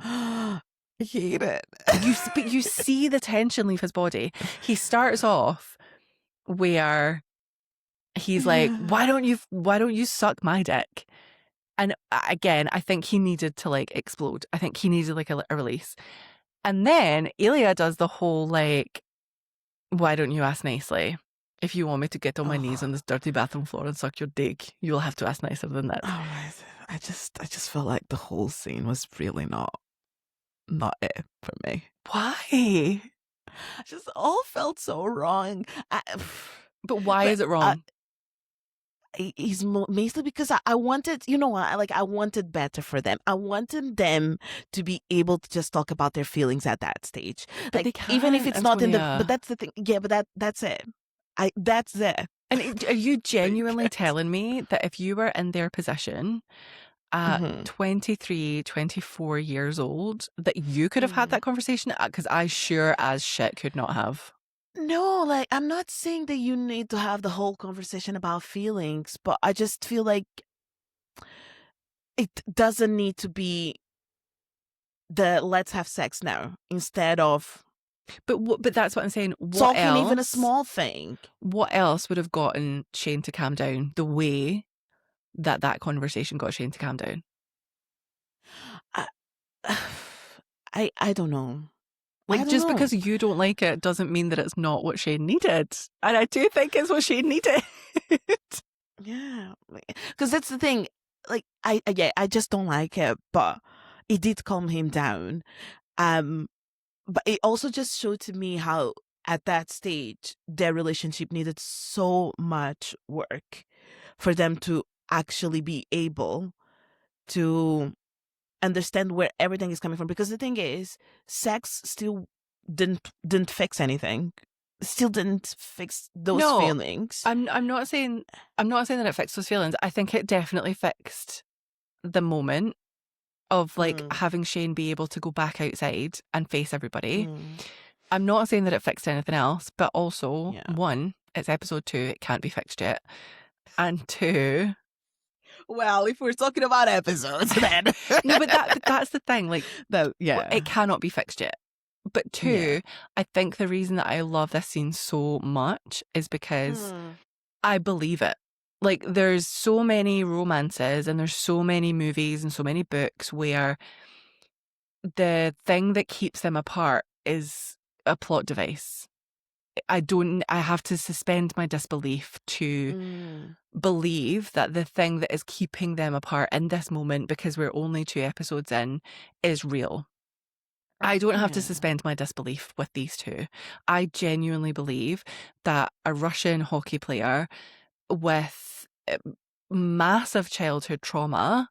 I hate it. But you see the tension leave his body. He starts off where he's like, why don't you suck my dick? And again, I think he needed to like explode. I think he needed like a release. And then Ilya does the whole like, why don't you ask nicely? If you want me to get on my knees on this dirty bathroom floor and suck your dick, you'll have to ask nicer than that. I just felt like the whole scene was really not it for me. Why? Just all felt so wrong. But why is it wrong? He's mostly because I wanted, I wanted better for them. I wanted them to be able to just talk about their feelings at that stage. But they can't, even if it's not in the, Antonia. but that's the thing. Yeah, but that's it. That's it. And are you genuinely telling me that if you were in their position at 23, 24 years old, that you could have had that conversation? Because I sure as shit could not have. No, like, I'm not saying that you need to have the whole conversation about feelings, but I just feel like it doesn't need to be the let's have sex now instead of But that's what I'm saying. Talking even a small thing. What else would have gotten Shane to calm down the way that conversation got Shane to calm down? I don't know. Like, just because you don't like it doesn't mean that it's not what Shane needed. And I do think it's what Shane needed. Yeah. Because that's the thing. Like, I just don't like it. But it did calm him down. But it also just showed to me how, at that stage, their relationship needed so much work for them to actually be able to understand where everything is coming from. Because the thing is, sex still didn't fix anything. Still didn't fix those feelings. I'm not saying that it fixed those feelings. I think it definitely fixed the moment of like having Shane be able to go back outside and face everybody. I'm not saying that it fixed anything else, but also, one, it's episode 2, it can't be fixed yet. And 2, well, if we're talking about episodes, then no, but that's the thing. Like, it cannot be fixed yet. But 2, I think the reason that I love this scene so much is because I believe it. Like, there's so many romances and there's so many movies and so many books where the thing that keeps them apart is a plot device. I have to suspend my disbelief to believe that the thing that is keeping them apart in this moment, because we're only 2 episodes in, is real. I don't have to suspend my disbelief with these two. I genuinely believe that a Russian hockey player with massive childhood trauma,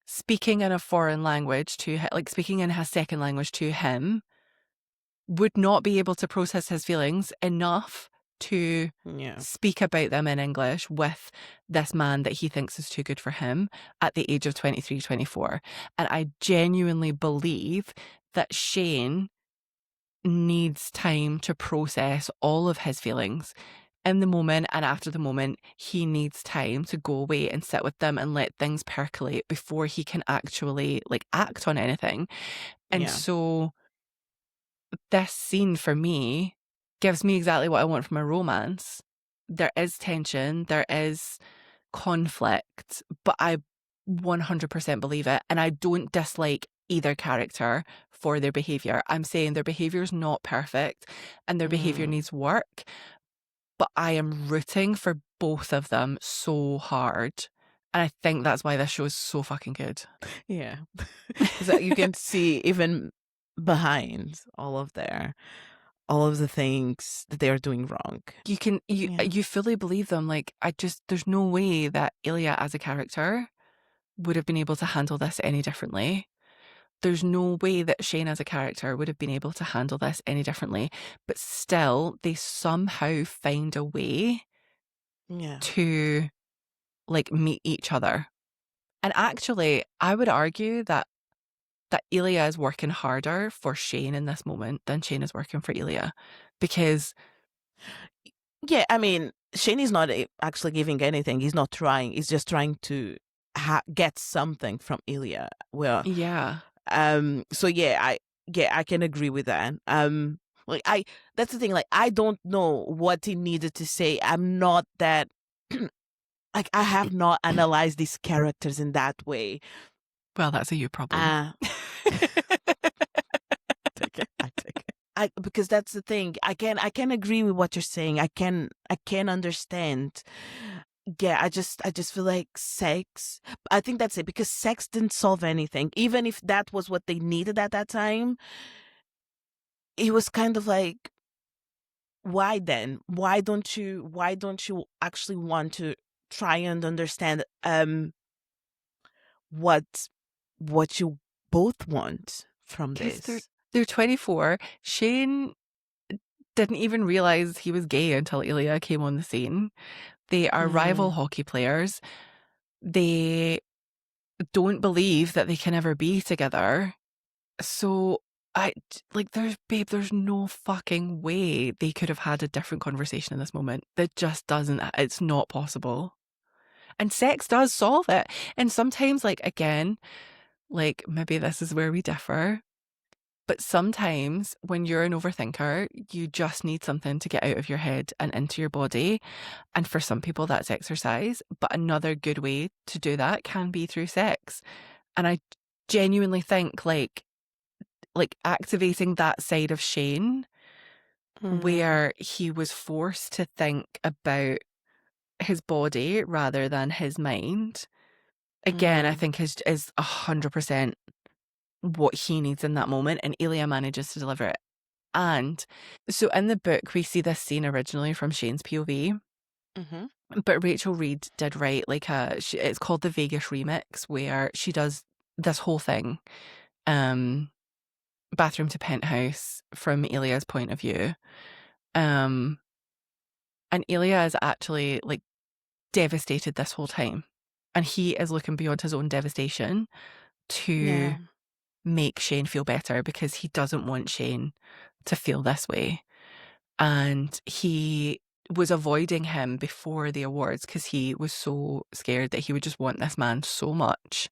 speaking in a foreign language to him, like speaking in his second language to him, would not be able to process his feelings enough to speak about them in English with this man that he thinks is too good for him at the age of 23, 24. And I genuinely believe that Shane needs time to process all of his feelings. In the moment and after the moment, he needs time to go away and sit with them and let things percolate before he can actually like act on anything. And so this scene for me gives me exactly what I want from a romance. There is tension, there is conflict, but I 100% believe it. And I don't dislike either character for their behaviour. I'm saying their behaviour is not perfect and their behaviour needs work, but I am rooting for both of them so hard. And I think that's why this show is so fucking good. Yeah. That you can see even behind all of the things that they are doing wrong. You fully believe them. Like, there's no way that Ilya as a character would have been able to handle this any differently. There's no way that Shane as a character would have been able to handle this any differently. But still, they somehow find a way to like meet each other. And actually, I would argue that Ilya is working harder for Shane in this moment than Shane is working for Ilya. Because I mean, Shane is not actually giving anything. He's not trying. He's just trying to get something from Ilya. Well, so I can agree with that. That's the thing. Like, I don't know what he needed to say. I'm not that. Like, I have not analyzed these characters in that way. Well, that's a you problem. I take it. Because that's the thing. I can agree with what you're saying. I can understand. Yeah, I just feel like sex. I think that's it, because sex didn't solve anything. Even if that was what they needed at that time, it was kind of like, why then? Why don't you actually want to try and understand what you both want from this? They're 24. Shane didn't even realize he was gay until Ilya came on the scene. They are rival hockey players. They don't believe that they can ever be together. So there's no fucking way they could have had a different conversation in this moment. That just doesn't, it's not possible. And sex does solve it. And sometimes, like, again, like, maybe this is where we differ. But sometimes when you're an overthinker, you just need something to get out of your head and into your body. And for some people, that's exercise. But another good way to do that can be through sex. And I genuinely think like activating that side of Shane where he was forced to think about his body rather than his mind. Again, I think is 100% what he needs in that moment, and Ilya manages to deliver it. And so in the book, we see this scene originally from Shane's POV, but Rachel Reed did write like it's called the Vegas remix, where she does this whole thing, bathroom to penthouse from Ilya's point of view. And Ilya is actually like devastated this whole time, and he is looking beyond his own devastation to make Shane feel better, because he doesn't want Shane to feel this way. And he was avoiding him before the awards because he was so scared that he would just want this man so much.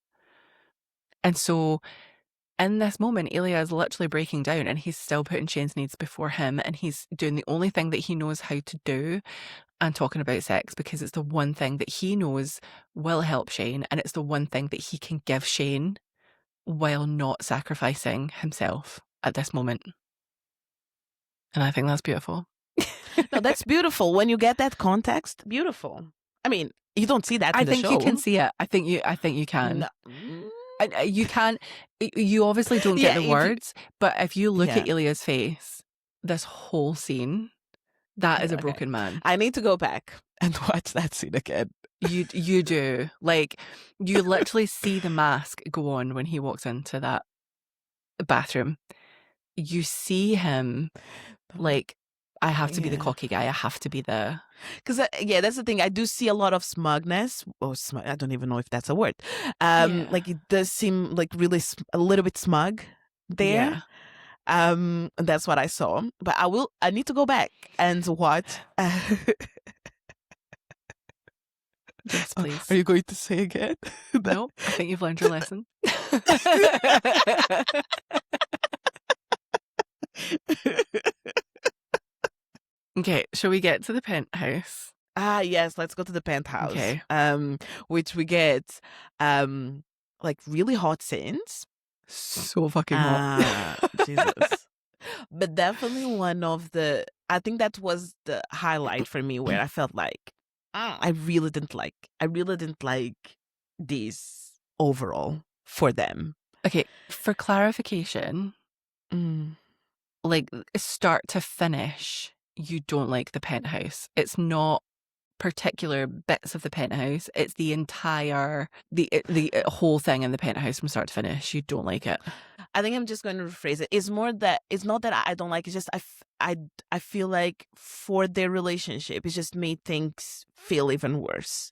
And so in this moment, Ilya is literally breaking down, and he's still putting Shane's needs before him, and he's doing the only thing that he knows how to do, and talking about sex, because it's the one thing that he knows will help Shane, and it's the one thing that he can give Shane while not sacrificing himself at this moment. And I think that's beautiful. No, that's beautiful. When you get that context, beautiful. I mean, you don't see that in the show. I think you can see it. I think you can. No. You can. You obviously don't get the words, but if you look at Ilya's face, this whole scene, that is a broken man. I need to go back and watch that scene again. You do. Like, you literally see the mask go on when he walks into that bathroom. You see him like, I have to be the cocky guy. I have to be the... Because, that's the thing. I do see a lot of smugness. I don't even know if that's a word. Like, it does seem like really a little bit smug there. And that's what I saw. But I need to go back and watch. Yes, please. Are you going to say again? No, I think you've learned your lesson. Okay, shall we get to the penthouse? Yes, let's go to the penthouse. Okay. Which we get like really hot scenes. So fucking hot. Jesus. But definitely one of the, I think that was the highlight for me, where I felt like I really didn't like this overall for them. Okay, for clarification, like start to finish, you don't like the penthouse. It's not particular bits of the penthouse. It's the entire, the whole thing in the penthouse from start to finish. You don't like it. I think I'm just going to rephrase it. It's more that it's not that I don't like it. It's just I feel like for their relationship, it just made things feel even worse.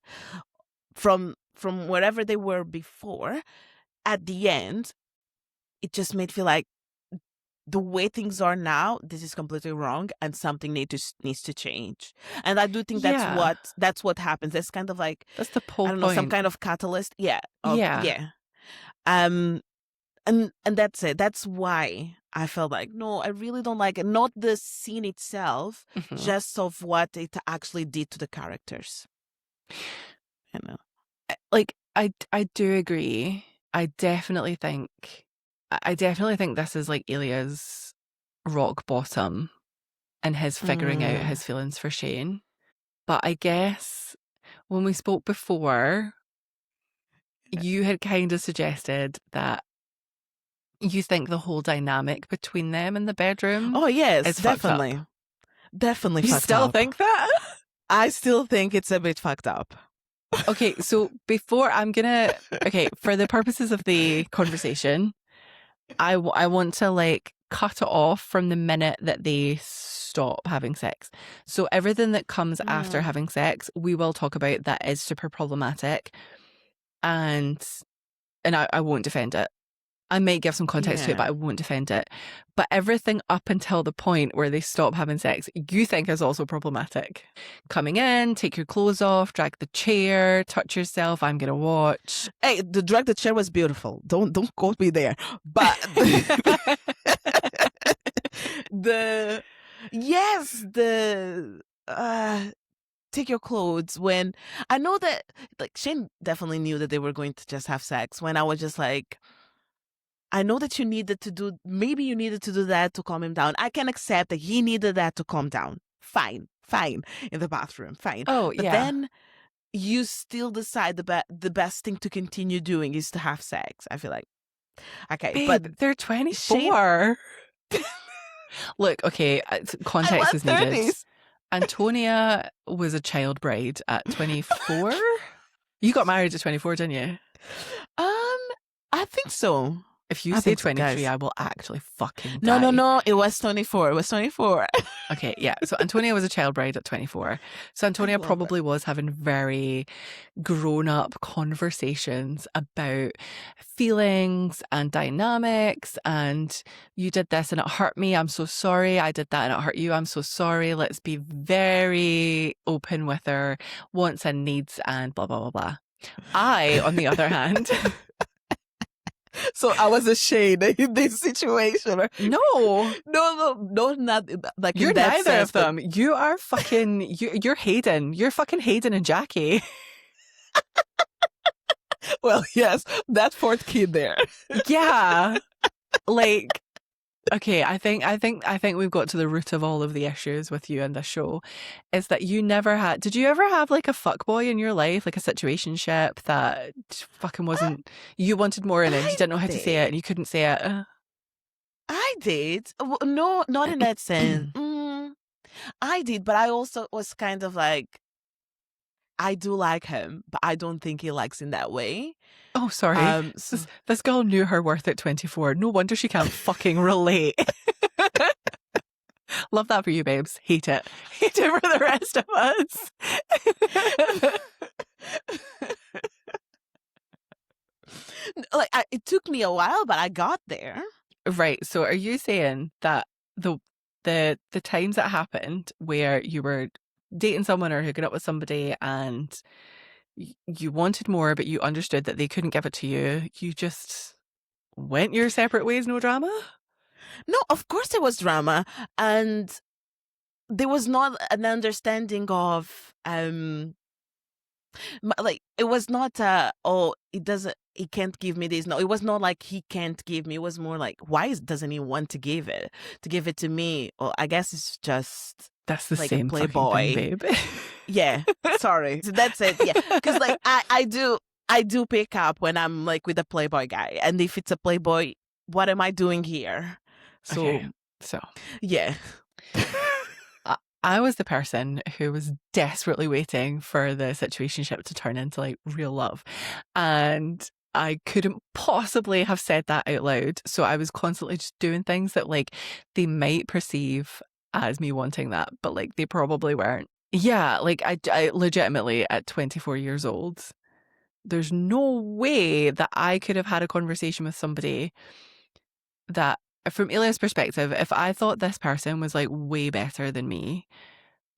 From wherever they were before, at the end, it just made feel like the way things are now, this is completely wrong, and something needs to change. And I do think that's what happens. That's kind of like, that's the whole point. Some kind of catalyst. And that's it. That's why I felt like, no, I really don't like it. Not the scene itself, just of what it actually did to the characters. You know, like I do agree. I definitely think this is like Ilya's rock bottom and his figuring out his feelings for Shane. But I guess when we spoke before, you had kind of suggested that you think the whole dynamic between them in the bedroom. Oh yes, is definitely. Definitely you fucked still up. Think that? I still think it's a bit fucked up. Okay, so before for the purposes of the conversation, I want to like cut it off from the minute that they stop having sex. So everything that comes after having sex, we will talk about, that is super problematic. And I won't defend it. I might give some context to it, but I won't defend it. But everything up until the point where they stop having sex, you think is also problematic. Coming in, take your clothes off, drag the chair, touch yourself, I'm going to watch. Hey, the drag the chair was beautiful. Don't quote me there. But take your clothes, when I know that, like, Shane definitely knew that they were going to just have sex, when I was just like, I know that you needed to do that to calm him down. I can accept that he needed that to calm down. Fine. In the bathroom, fine. Oh, but then you still decide the best thing to continue doing is to have sex. I feel like, okay, babe, but they're 24. Look, okay, context is needed. 30s. Antonia was a child bride at 24. You got married at 24, didn't you? I think so. If you say 23, I will actually fucking die. No. It was 24. Okay, yeah. So Antonia was a child bride at 24. So Antonia probably was having very grown-up conversations about feelings and dynamics, and you did this and it hurt me, I'm so sorry. I did that and it hurt you, I'm so sorry. Let's be very open with our wants and needs and blah, blah, blah, blah. I, on the other hand... So I was ashamed in this situation. No, not like you're neither of them. You are fucking. You're Hayden. You're fucking Hayden and Jackie. Well, yes, that fourth kid there. Yeah, like. Okay, I think we've got to the root of all of the issues with you in this show, is that you never had... Did you ever have like a fuckboy in your life, like a situationship that fucking wasn't... You wanted more in it, you didn't know how to say it and you couldn't say it? I did. No, not in that sense. I did, but I also was kind of like, I do like him, but I don't think he likes in that way. Oh, sorry. This girl knew her worth at 24. No wonder she can't fucking relate. Love that for you, babes. Hate it. Hate it for the rest of us. It took me a while, but I got there. Right. So are you saying that the times that happened where you were dating someone or hooking up with somebody and you wanted more, but you understood that they couldn't give it to you, you just went your separate ways, no drama? No, of course there was drama. And there was not an understanding of, like, it was not, he can't give me this. No, it was not like he can't give me. It was more like, why doesn't he want to give it to me? Well, I guess it's just... That's the like same playboy thing, babe. Yeah, sorry. So that's it. Yeah, because like I do pick up when I'm like with a playboy guy, and if it's a playboy, what am I doing here? So yeah. I was the person who was desperately waiting for the situationship to turn into like real love, and I couldn't possibly have said that out loud. So I was constantly just doing things that like they might perceive as me wanting that, but like they probably weren't. Yeah, like I legitimately at 24 years old, there's no way that I could have had a conversation with somebody that, from Ilya's perspective, if I thought this person was like way better than me,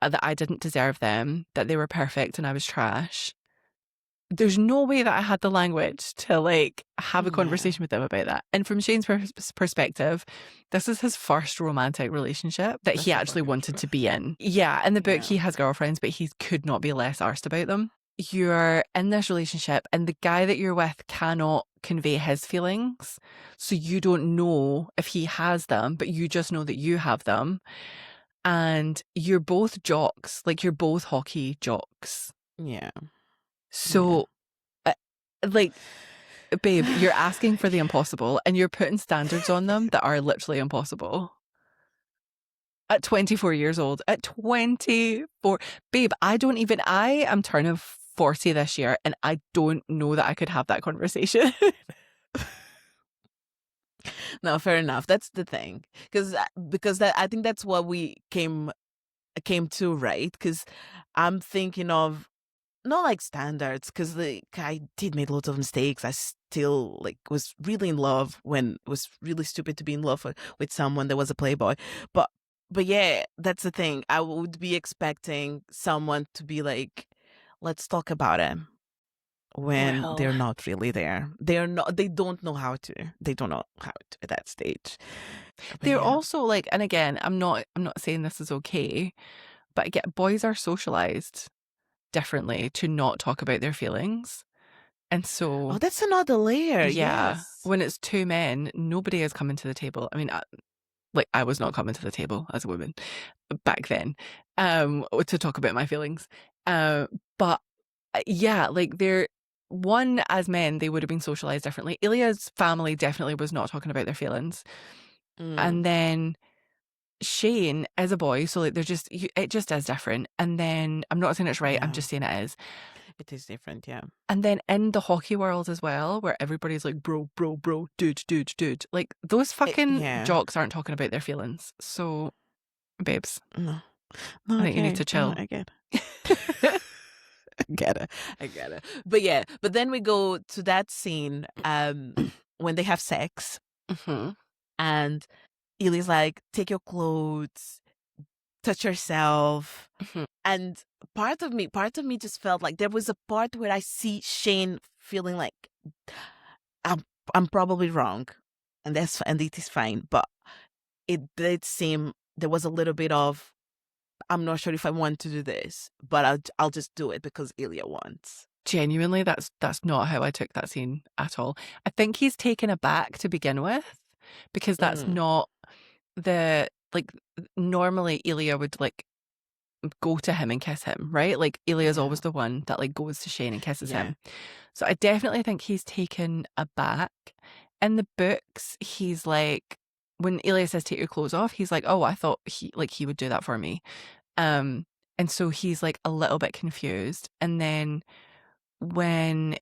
that I didn't deserve them, that they were perfect and I was trash, there's no way that I had the language to like have a conversation with them about that. And from Shane's perspective, this is his first romantic relationship that he actually wanted to be in. Yeah, in the book he has girlfriends, but he could not be less arsed about them. You're in this relationship and the guy that you're with cannot convey his feelings, so you don't know if he has them, but you just know that you have them. And you're both jocks, like you're both hockey jocks. Yeah. So, like, babe, you're asking for the impossible and you're putting standards on them that are literally impossible. At 24 years old, at 24, babe, I am turning 40 this year and I don't know that I could have that conversation. No, fair enough. That's the thing. Because I think that's what we came to, right? Because I'm thinking of not like standards, because I did make loads of mistakes. I still like was really in love when it was really stupid to be in love with someone that was a playboy. But yeah, that's the thing. I would be expecting someone to be like, let's talk about it, when they're not really there. They don't know how to. They don't know how to at that stage. But they're also like, and again, I'm not saying this is okay, but again, boys are socialized differently to not talk about their feelings. And so that's another layer. Yeah. Yes. When it's two men, nobody is coming to the table. I mean, I was not coming to the table as a woman back then, to talk about my feelings. But yeah, like one, as men, they would have been socialized differently. Ilya's family definitely was not talking about their feelings. And then Shane is a boy, so like it just is different. And then I'm not saying it's right, I'm just saying it is. It is different, yeah. And then in the hockey world as well, where everybody's like, bro, dude. Like, those fucking jocks aren't talking about their feelings. So, babes. No, I think you need to chill. No, I get it. I get it. But yeah, but then we go to that scene when they have sex. Mm-hmm. And Ilya's like, take your clothes, touch yourself. Mm-hmm. And part of me just felt like there was a part where I see Shane feeling like I'm probably wrong, and it is fine. But it did seem there was a little bit of, I'm not sure if I want to do this, but I'll just do it because Ilya wants. Genuinely, that's not how I took that scene at all. I think he's taken aback to begin with, because that's not like, normally Ilya would like go to him and kiss him, right? Like, Ilya's always the one that like goes to Shane and kisses him. So I definitely think he's taken aback. In the books, he's like, when Ilya says take your clothes off, he's like, oh, I thought he would do that for me. And so he's like a little bit confused. And then when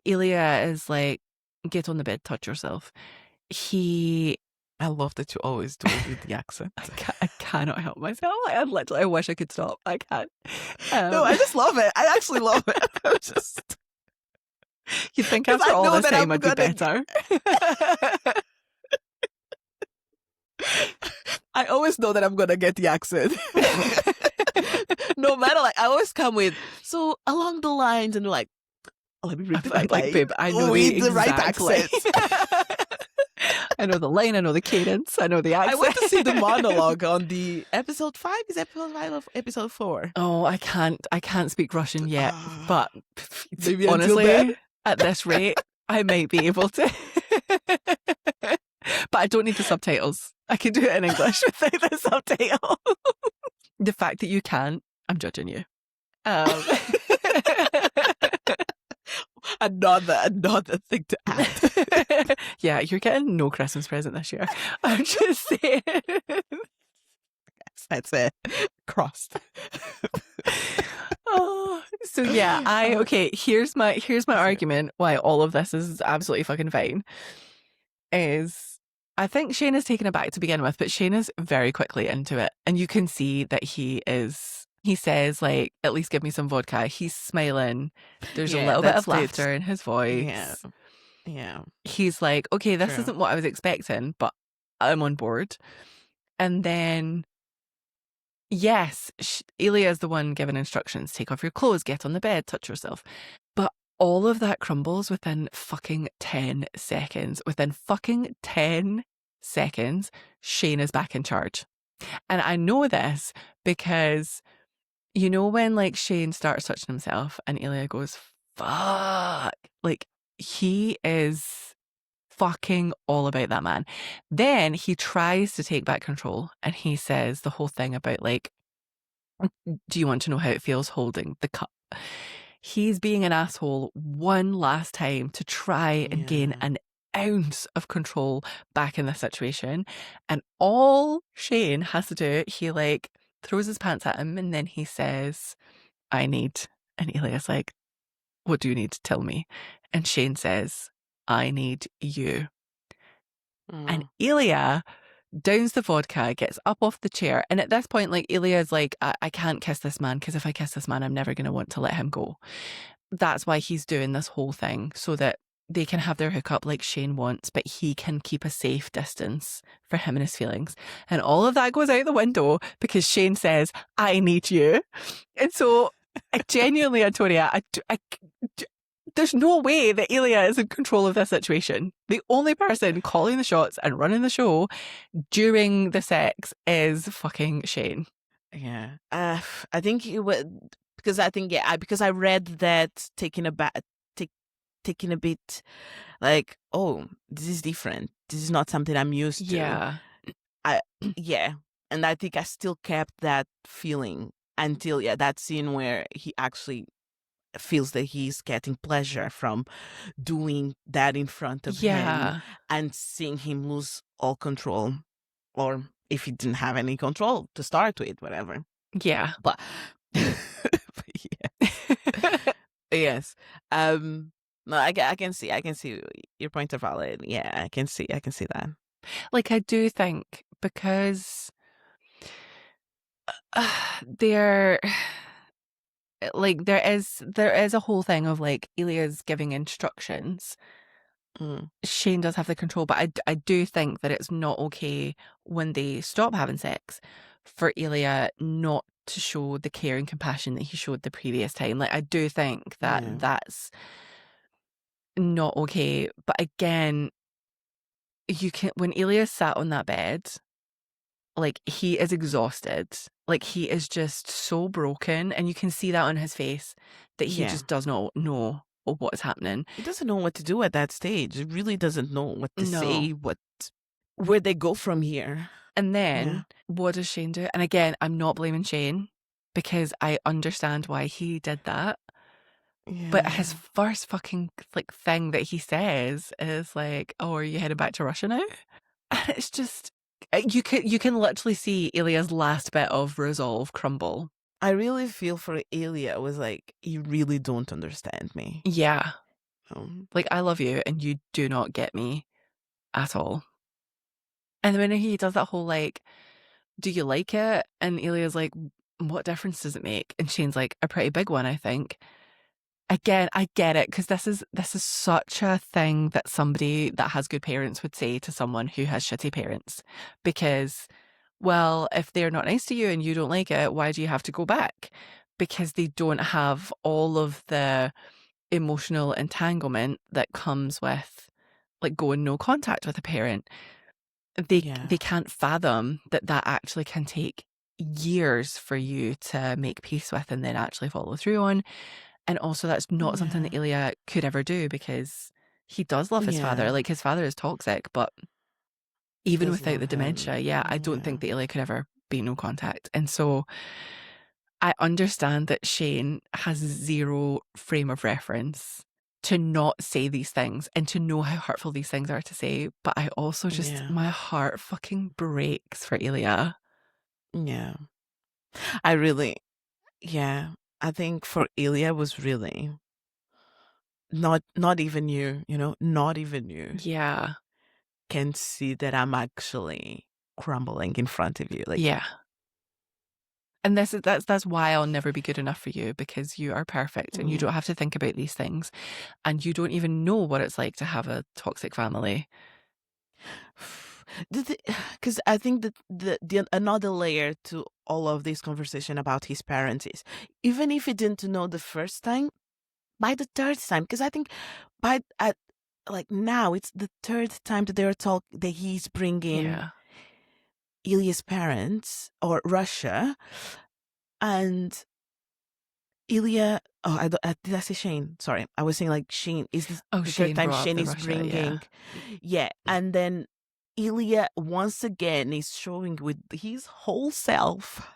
Ilya is like, get on the bed, touch yourself, I love that you always do it with the accent. I cannot help myself. I wish I could stop. I can't. No, I just love it. I actually love it. You'd think after all this time I'd be better. I always know that I'm gonna get the accent. No matter, like, I always come with, so along the lines, and like, let me read the right line. Babe, I know the right accent. I know the line, I know the cadence, I know the accent. I want to see the monologue on the episode 5. Is episode 5 of episode 4? Oh, I can't speak Russian yet, but maybe honestly, at this rate, I might be able to. But I don't need the subtitles. I can do it in English without the subtitle. The fact that you can't, I'm judging you. Another thing to add. Yeah, you're getting no Christmas present this year. I'm just saying. That's it. Crossed. Oh, so yeah, here's my argument why all of this is absolutely fucking fine. Is I think Shane is taken aback to begin with, but Shane is very quickly into it. And you can see that he says, like, at least give me some vodka. He's smiling. There's a little bit of laughter in his voice. Yeah. He's like, okay, this isn't what I was expecting, but I'm on board. And then, yes, Ilya is the one giving instructions. Take off your clothes, get on the bed, touch yourself. But all of that crumbles within fucking 10 seconds. Within fucking 10 seconds, Shane is back in charge. And I know this because, you know, when like Shane starts touching himself and Ilya goes, fuck, like, he is fucking all about that man. Then he tries to take back control and he says the whole thing about like, do you want to know how it feels holding the cup? He's being an asshole one last time to try and gain an ounce of control back in this situation. And all Shane has to do, he like throws his pants at him and then he says, I need. And Ilya's like, what do you need to tell me? And Shane says, I need you. And Ilya downs the vodka, gets up off the chair. And at this point, like, Ilya's like, I can't kiss this man, because if I kiss this man, I'm never going to want to let him go. That's why he's doing this whole thing, so that they can have their hookup like Shane wants, but he can keep a safe distance for him and his feelings. And all of that goes out the window because Shane says, I need you. And so, genuinely, Antonia, there's no way that Ilya is in control of this situation. The only person calling the shots and running the show during the sex is fucking Shane. Yeah. I think it would, because I read that taking a bit like, oh, this is different. This is not something I'm used to. Yeah. And I think I still kept that feeling until that scene where he actually feels that he's getting pleasure from doing that in front of him and seeing him lose all control, or if he didn't have any control to start with, whatever. Yeah. But yes. No, I can see your points are valid. Yeah, I can see that. Like, I do think because there is a whole thing of like Ilya's giving instructions. Shane does have the control, but I do think that it's not okay when they stop having sex for Ilya not to show the care and compassion that he showed the previous time. Like, I do think that that's not okay. But again, when Ilya sat on that bed, like, he is exhausted. Like, he is just so broken, and you can see that on his face that he just does not know what is happening. He doesn't know what to do at that stage. He really doesn't know what to say, where they go from here. And then what does Shane do? And again, I'm not blaming Shane because I understand why he did that. Yeah. But his first fucking like thing that he says is like, "Oh, are you headed back to Russia now?" And it's just, you can literally see Ilya's last bit of resolve crumble. I really feel for Ilya. It was like, you really don't understand me. Yeah. Like, I love you and you do not get me at all. And when he does that whole like, do you like it? And Ilya's like, what difference does it make? And Shane's like, a pretty big one, I think. Again, I get it, because this is such a thing that somebody that has good parents would say to someone who has shitty parents. Because, well, if they're not nice to you and you don't like it, why do you have to go back? Because they don't have all of the emotional entanglement that comes with like going no contact with a parent. They can't fathom that actually can take years for you to make peace with and then actually follow through on. And also, that's not something that Ilya could ever do, because he does love his father. Like, his father is toxic, but even without the dementia, I don't think that Ilya could ever be no contact. And so I understand that Shane has zero frame of reference to not say these things and to know how hurtful these things are to say. But I also just, my heart fucking breaks for Ilya. Yeah. I think for Ilya was really not even you, not even you. Yeah. Can see that I'm actually crumbling in front of you. Like, yeah. And that's why I'll never be good enough for you, because you are perfect and you don't have to think about these things, and you don't even know what it's like to have a toxic family. Because I think that the another layer to all of this conversation about his parents is, even if he didn't know the first time, by the third time, because I think like now it's the third time that that he's bringing Ilya's parents or Russia, and Ilya. Oh, did I say Shane? Sorry, I was saying like Shane is the third time Shane is bringing. And then Ilya once again is showing with his whole self,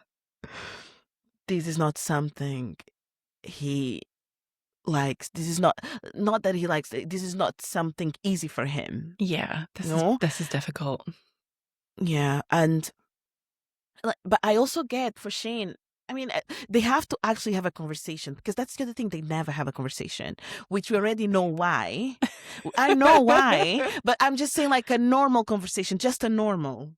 this is not something he likes. This is not that he likes it. This is not something easy for him. Yeah, this is difficult. Yeah, and but I also get for Shane, I mean, they have to actually have a conversation, because that's the other thing, they never have a conversation, which we already know why. I know why, but I'm just saying, like, a normal conversation, just a normal.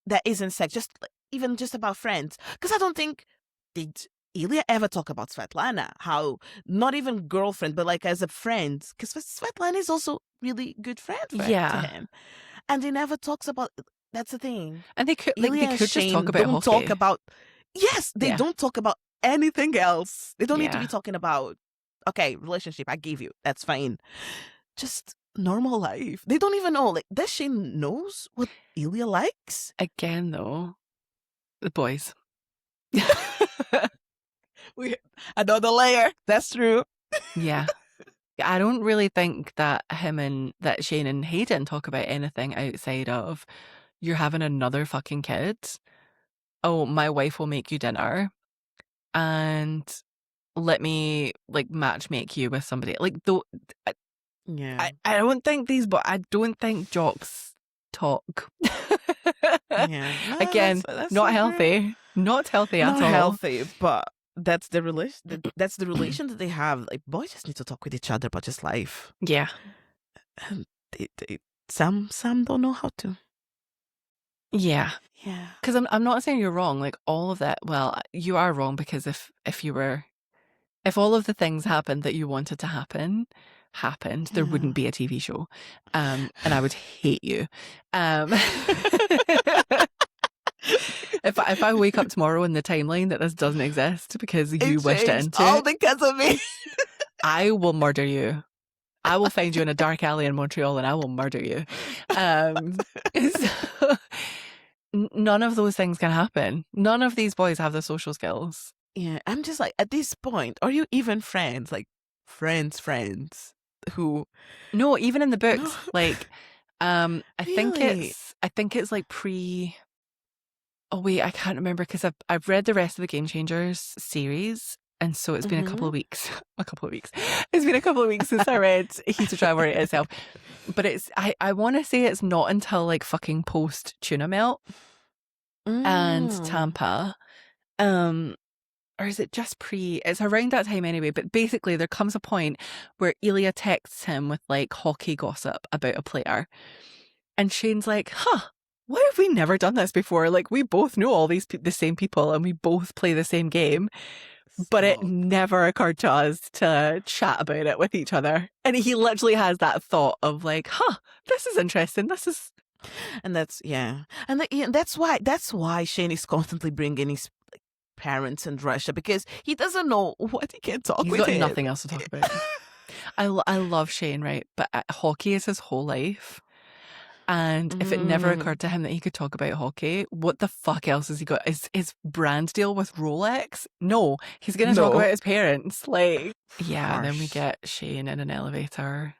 that isn't sex, just even just about friends. Because I don't think did Ilya ever talk about Svetlana, how not even girlfriend, but like as a friend, because Svetlana is also really good friend to him, and he never talks about. That's the thing. And they could Ilya they and could just Shane talk about don't hockey. talk about. Yes, they don't talk about anything else. They don't need to be talking about. Okay, relationship. I give you. That's fine. Just normal life. They don't even know. Like, does Shane knows what Ilya likes? Again, though, the boys. Another layer. That's true. Yeah. I don't really think that that Shane and Hayden talk about anything outside of you're having another fucking kid. Oh, my wife will make you dinner. And let me like match make you with somebody. Like though I don't think I don't think jocks talk. No, Again, that's not so healthy. true. Not healthy at all. Not healthy, but that's the relation. That's the relation that they have. Like, boys just need to talk with each other about just life. Yeah, and some don't know how to. Yeah, yeah. Because I'm not saying you're wrong. Like all of that. Well, you are wrong because if all of the things happened that you wanted to happened, there wouldn't be a TV show, and I would hate you. If I wake up tomorrow in the timeline that this doesn't exist because you wished it into all because of me, I will murder you. I will find you in a dark alley in Montreal and I will murder you. So, none of those things can happen. None of these boys have the social skills. Yeah, I'm just like, at this point, are you even friends? Like, friends who? No, even in the books, like, I Really? think it's like pre. Oh wait, I can't remember because I've read the rest of the Game Changers series, and so it's been a couple of weeks. It's been a couple of weeks since I read Heated Rivalry itself. But I want to say it's not until like fucking post Tuna Melt and Tampa, or is it just pre? It's around that time anyway. But basically, there comes a point where Ilya texts him with like hockey gossip about a player, and Shane's like, "Huh, why have we never done this before? Like, we both know all the same people, and we both play the same game." But it never occurred to us to chat about it with each other. And he literally has that thought of like, huh, this is interesting. This is... And that's, And that's why Shane is constantly bringing his parents in Russia, because he doesn't know what he can talk with. He's got nothing else to talk about. I love Shane, right? But hockey is his whole life. And if it never occurred to him that he could talk about hockey, what the fuck else has he got? Is his brand deal with Rolex? No, he's going to talk about his parents. Like, yeah, then we get Shane in an elevator.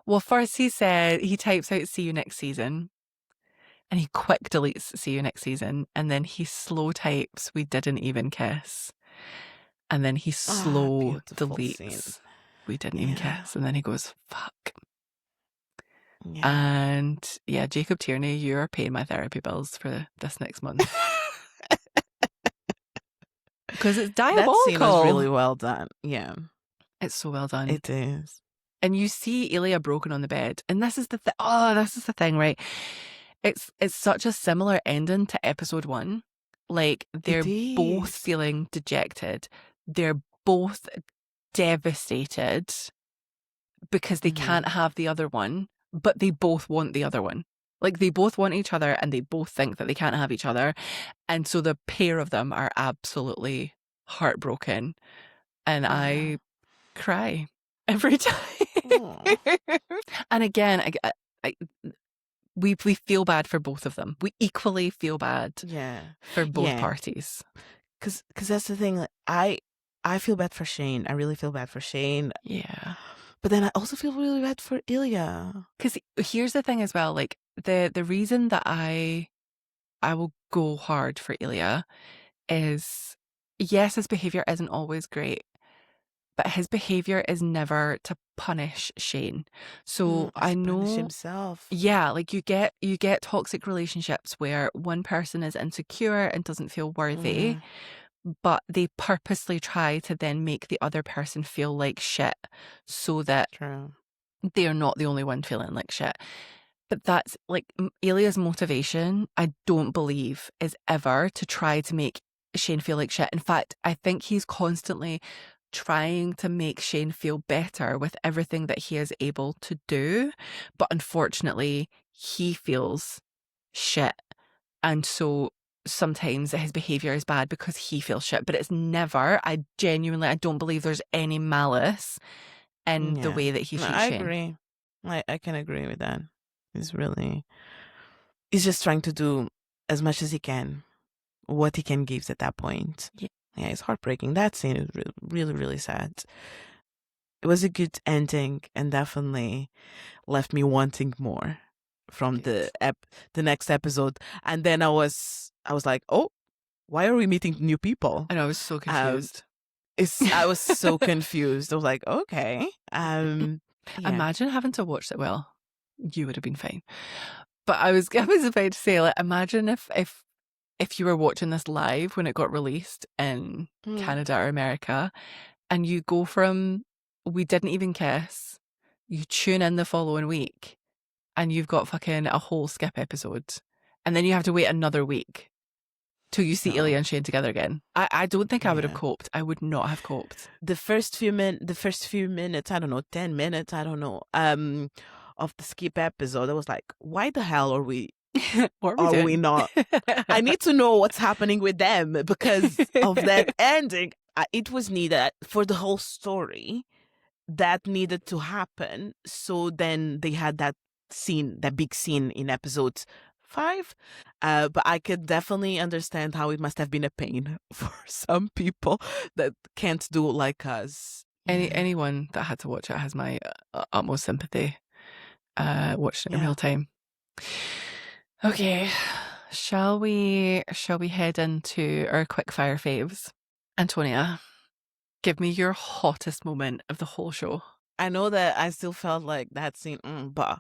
Well, first he said he types out "see you next season," and he quick deletes "see you next season," and then he slow types "we didn't even kiss," and then he slow deletes scene. "we didn't even kiss," and then he goes, fuck. Yeah. And yeah, Jacob Tierney, you are paying my therapy bills for this next month. Because it's diabolical. That scene is really well done. Yeah. It's so well done. It is. And you see Ilya broken on the bed. And this is the thing, right? It's such a similar ending to episode 1. Like, they're both feeling dejected. They're both devastated because they can't have the other one. But they both want the other one. Like, they both want each other and they both think that they can't have each other. And so the pair of them are absolutely heartbroken. And I cry every time. And again, we feel bad for both of them. We equally feel bad for both parties. Because that's the thing. I feel bad for Shane. I really feel bad for Shane. Yeah. But then I also feel really bad for Ilya. Because here's the thing as well, like the reason that I will go hard for Ilya is, yes, his behaviour isn't always great, but his behaviour is never to punish Shane. So I know punish himself. Yeah, like you get toxic relationships where one person is insecure and doesn't feel worthy. But they purposely try to then make the other person feel like shit so that they're not the only one feeling like shit. But that's like Ilya's motivation, I don't believe, is ever to try to make Shane feel like shit. In fact, I think he's constantly trying to make Shane feel better with everything that he is able to do. But unfortunately, he feels shit. And so sometimes his behavior is bad because he feels shit. But it's never, I don't believe there's any malice in the way that he treats I Shane. agree. I can agree with that. He's just trying to do as much as he can, what he can give at that point. Yeah, it's heartbreaking. That scene is really, really sad. It was a good ending and definitely left me wanting more from the next episode. And then I was like, oh, why are we meeting new people? And I was so confused. I was so confused. I was like, okay. Imagine having to watch that. Well, you would have been fine. But I was about to say, like, imagine if you were watching this live when it got released in Canada or America, and you go from we didn't even kiss, you tune in the following week, and you've got fucking a whole skip episode, and then you have to wait another week till you see Ilya and Shane together again. I don't think I would have coped. I would not have coped. The first few minutes, I don't know, 10 minutes, I don't know, of the skip episode, I was like, why the hell are we we not? I need to know what's happening with them because of that ending. It was needed for the whole story. That needed to happen. So then they had that scene, that big scene in episode 5. But I could definitely understand how it must have been a pain for some people that can't do it like us. Anyone that had to watch it has my utmost sympathy. Watching it in real time. Okay, shall we head into our quickfire faves? Antonia, give me your hottest moment of the whole show. I know that I still felt like that scene, but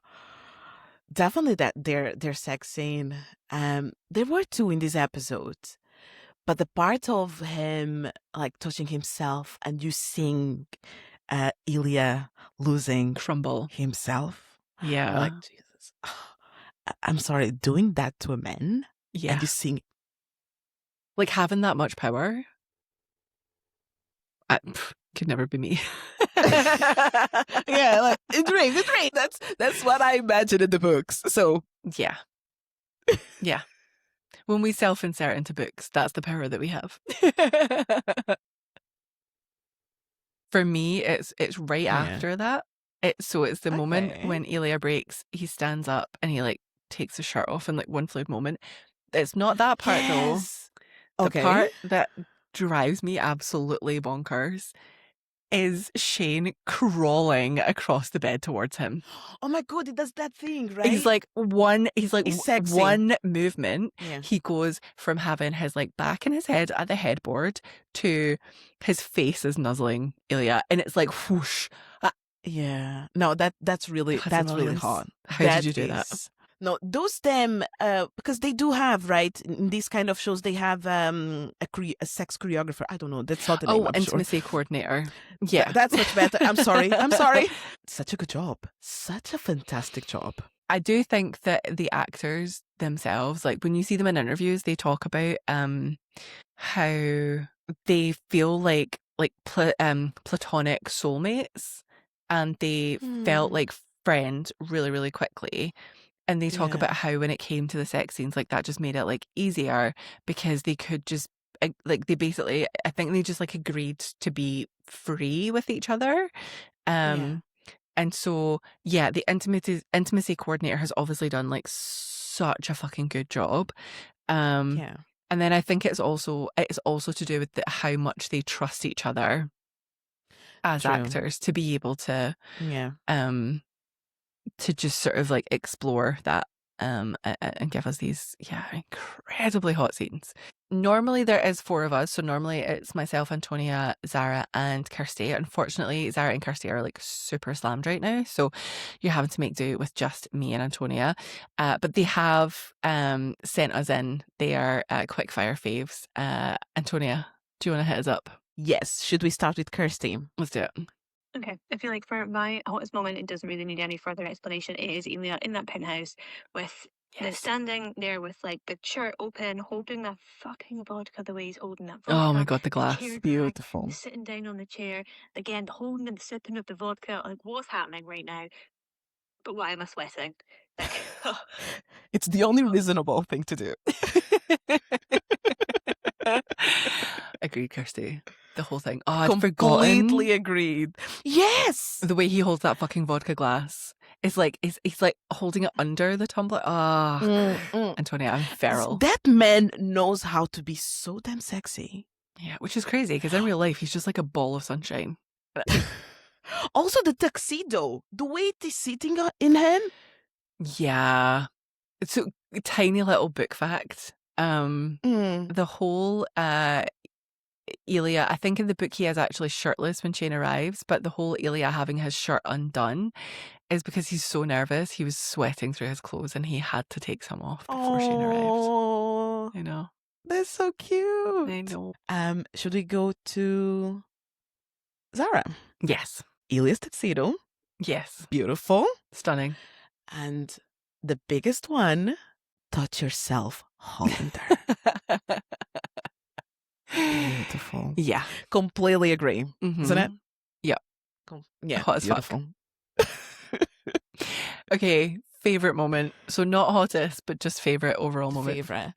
definitely that their sex scene. There were 2 in this episode, but the part of him like touching himself and you seeing Ilya losing crumble himself. Yeah, like Jesus. I'm sorry, doing that to a man. Yeah, and you seeing like having that much power. Could never be me. Yeah, like it's rain. That's what I imagine in the books. So yeah. When we self-insert into books, that's the power that we have. For me, it's right after that. It's the moment when Ilya breaks, he stands up and he like takes his shirt off in like one fluid moment. It's not that part though. The part that drives me absolutely bonkers is Shane crawling across the bed towards him. Oh my God, he does that thing, right? He's like one movement. Yeah. He goes from having his like back and his head at the headboard to his face is nuzzling Ilya, and it's like whoosh. Yeah. No, that's really hot. How did you do that? No, those because they do have, right, in these kind of shows, they have a sex choreographer. I don't know. That's not the name. Intimacy coordinator. Yeah. That's much better. I'm sorry. Such a good job. Such a fantastic job. I do think that the actors themselves, like when you see them in interviews, they talk about how they feel like platonic soulmates, and they felt like friends really, really quickly. And they talk about how when it came to the sex scenes, like that just made it like easier because they could just like they basically, I think they just like agreed to be free with each other. And so the intimacy coordinator has obviously done like such a fucking good job. And then I think it's also to do with how much they trust each other as actors to be able to to just sort of like explore that and give us these incredibly hot scenes. Normally there is 4 of us, so normally it's myself, Antonia, Zara and Kirsty. Unfortunately, Zara and Kirsty are like super slammed right now, so you're having to make do with just me and Antonia, but they have sent us in their quickfire faves. Antonia, do you want to hit us up? Yes. Should we start with Kirsty? Let's do it. Okay, I feel like for my hottest moment, it doesn't really need any further explanation. It is Ilya in that penthouse with the standing there with like the shirt open, holding that fucking vodka the way he's holding that vodka. Oh my God, the glass. chair drag, Beautiful. sitting down on the chair, again, holding and sipping of the vodka. Like, what's happening right now? But why am I sweating? Like, It's the only reasonable thing to do. Agreed, Kirsty. The whole thing. Oh, I'd Completely forgotten. agreed. Yes! The way he holds that fucking vodka glass. It's like, he's like holding it under the tumbler. Oh, Antonia, I'm feral. That man knows how to be so damn sexy. Yeah, which is crazy because in real life, he's just like a ball of sunshine. Also, the tuxedo, the way it is sitting in him. Yeah. So, tiny little book fact. The whole Ilya, I think in the book he is actually shirtless when Shane arrives, but the whole Ilya having his shirt undone is because he's so nervous. He was sweating through his clothes and he had to take some off before Shane arrived. I know. That's so cute. I know. Should we go to Zara? Yes. Ilya's tuxedo. Yes. Beautiful. Stunning. And the biggest one, touch yourself, Hollander. Beautiful. Yeah. Completely agree. Isn't it? Yeah. Yeah. Hot as beautiful. Okay. Favorite moment. So not hottest, but just favorite overall moment. Favorite.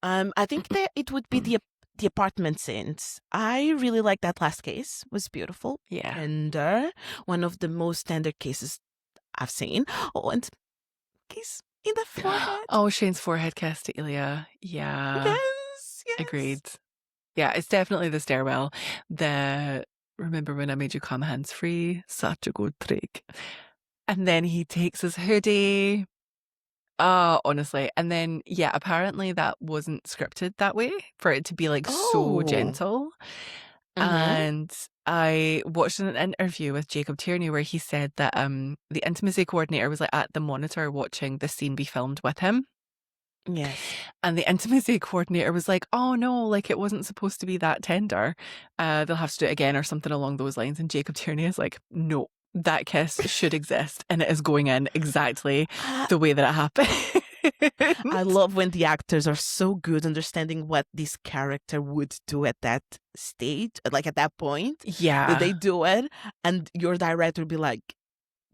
I think that it would be the apartment scenes. I really like that last case. It was beautiful. Yeah. Tender. One of the most tender cases I've seen. Oh, and kiss in the forehead. Oh, Shane's forehead kiss to Ilya. Yeah. Yes. Agreed. Yeah, it's definitely the stairwell. Remember when I made you come hands free? Such a good trick. And then he takes his hoodie. Oh, honestly. And then, yeah, apparently that wasn't scripted that way for it to be like so gentle. And I watched an interview with Jacob Tierney where he said that the intimacy coordinator was like at the monitor watching the scene be filmed with him. Yes. And the intimacy coordinator was like, oh no, like it wasn't supposed to be that tender. They'll have to do it again or something along those lines. And Jacob Tierney is like, no, that kiss should exist. And it is going in exactly the way that it happened. I love when the actors are so good understanding what this character would do at that stage, like at that point. Yeah. That they do it. And your director will be like,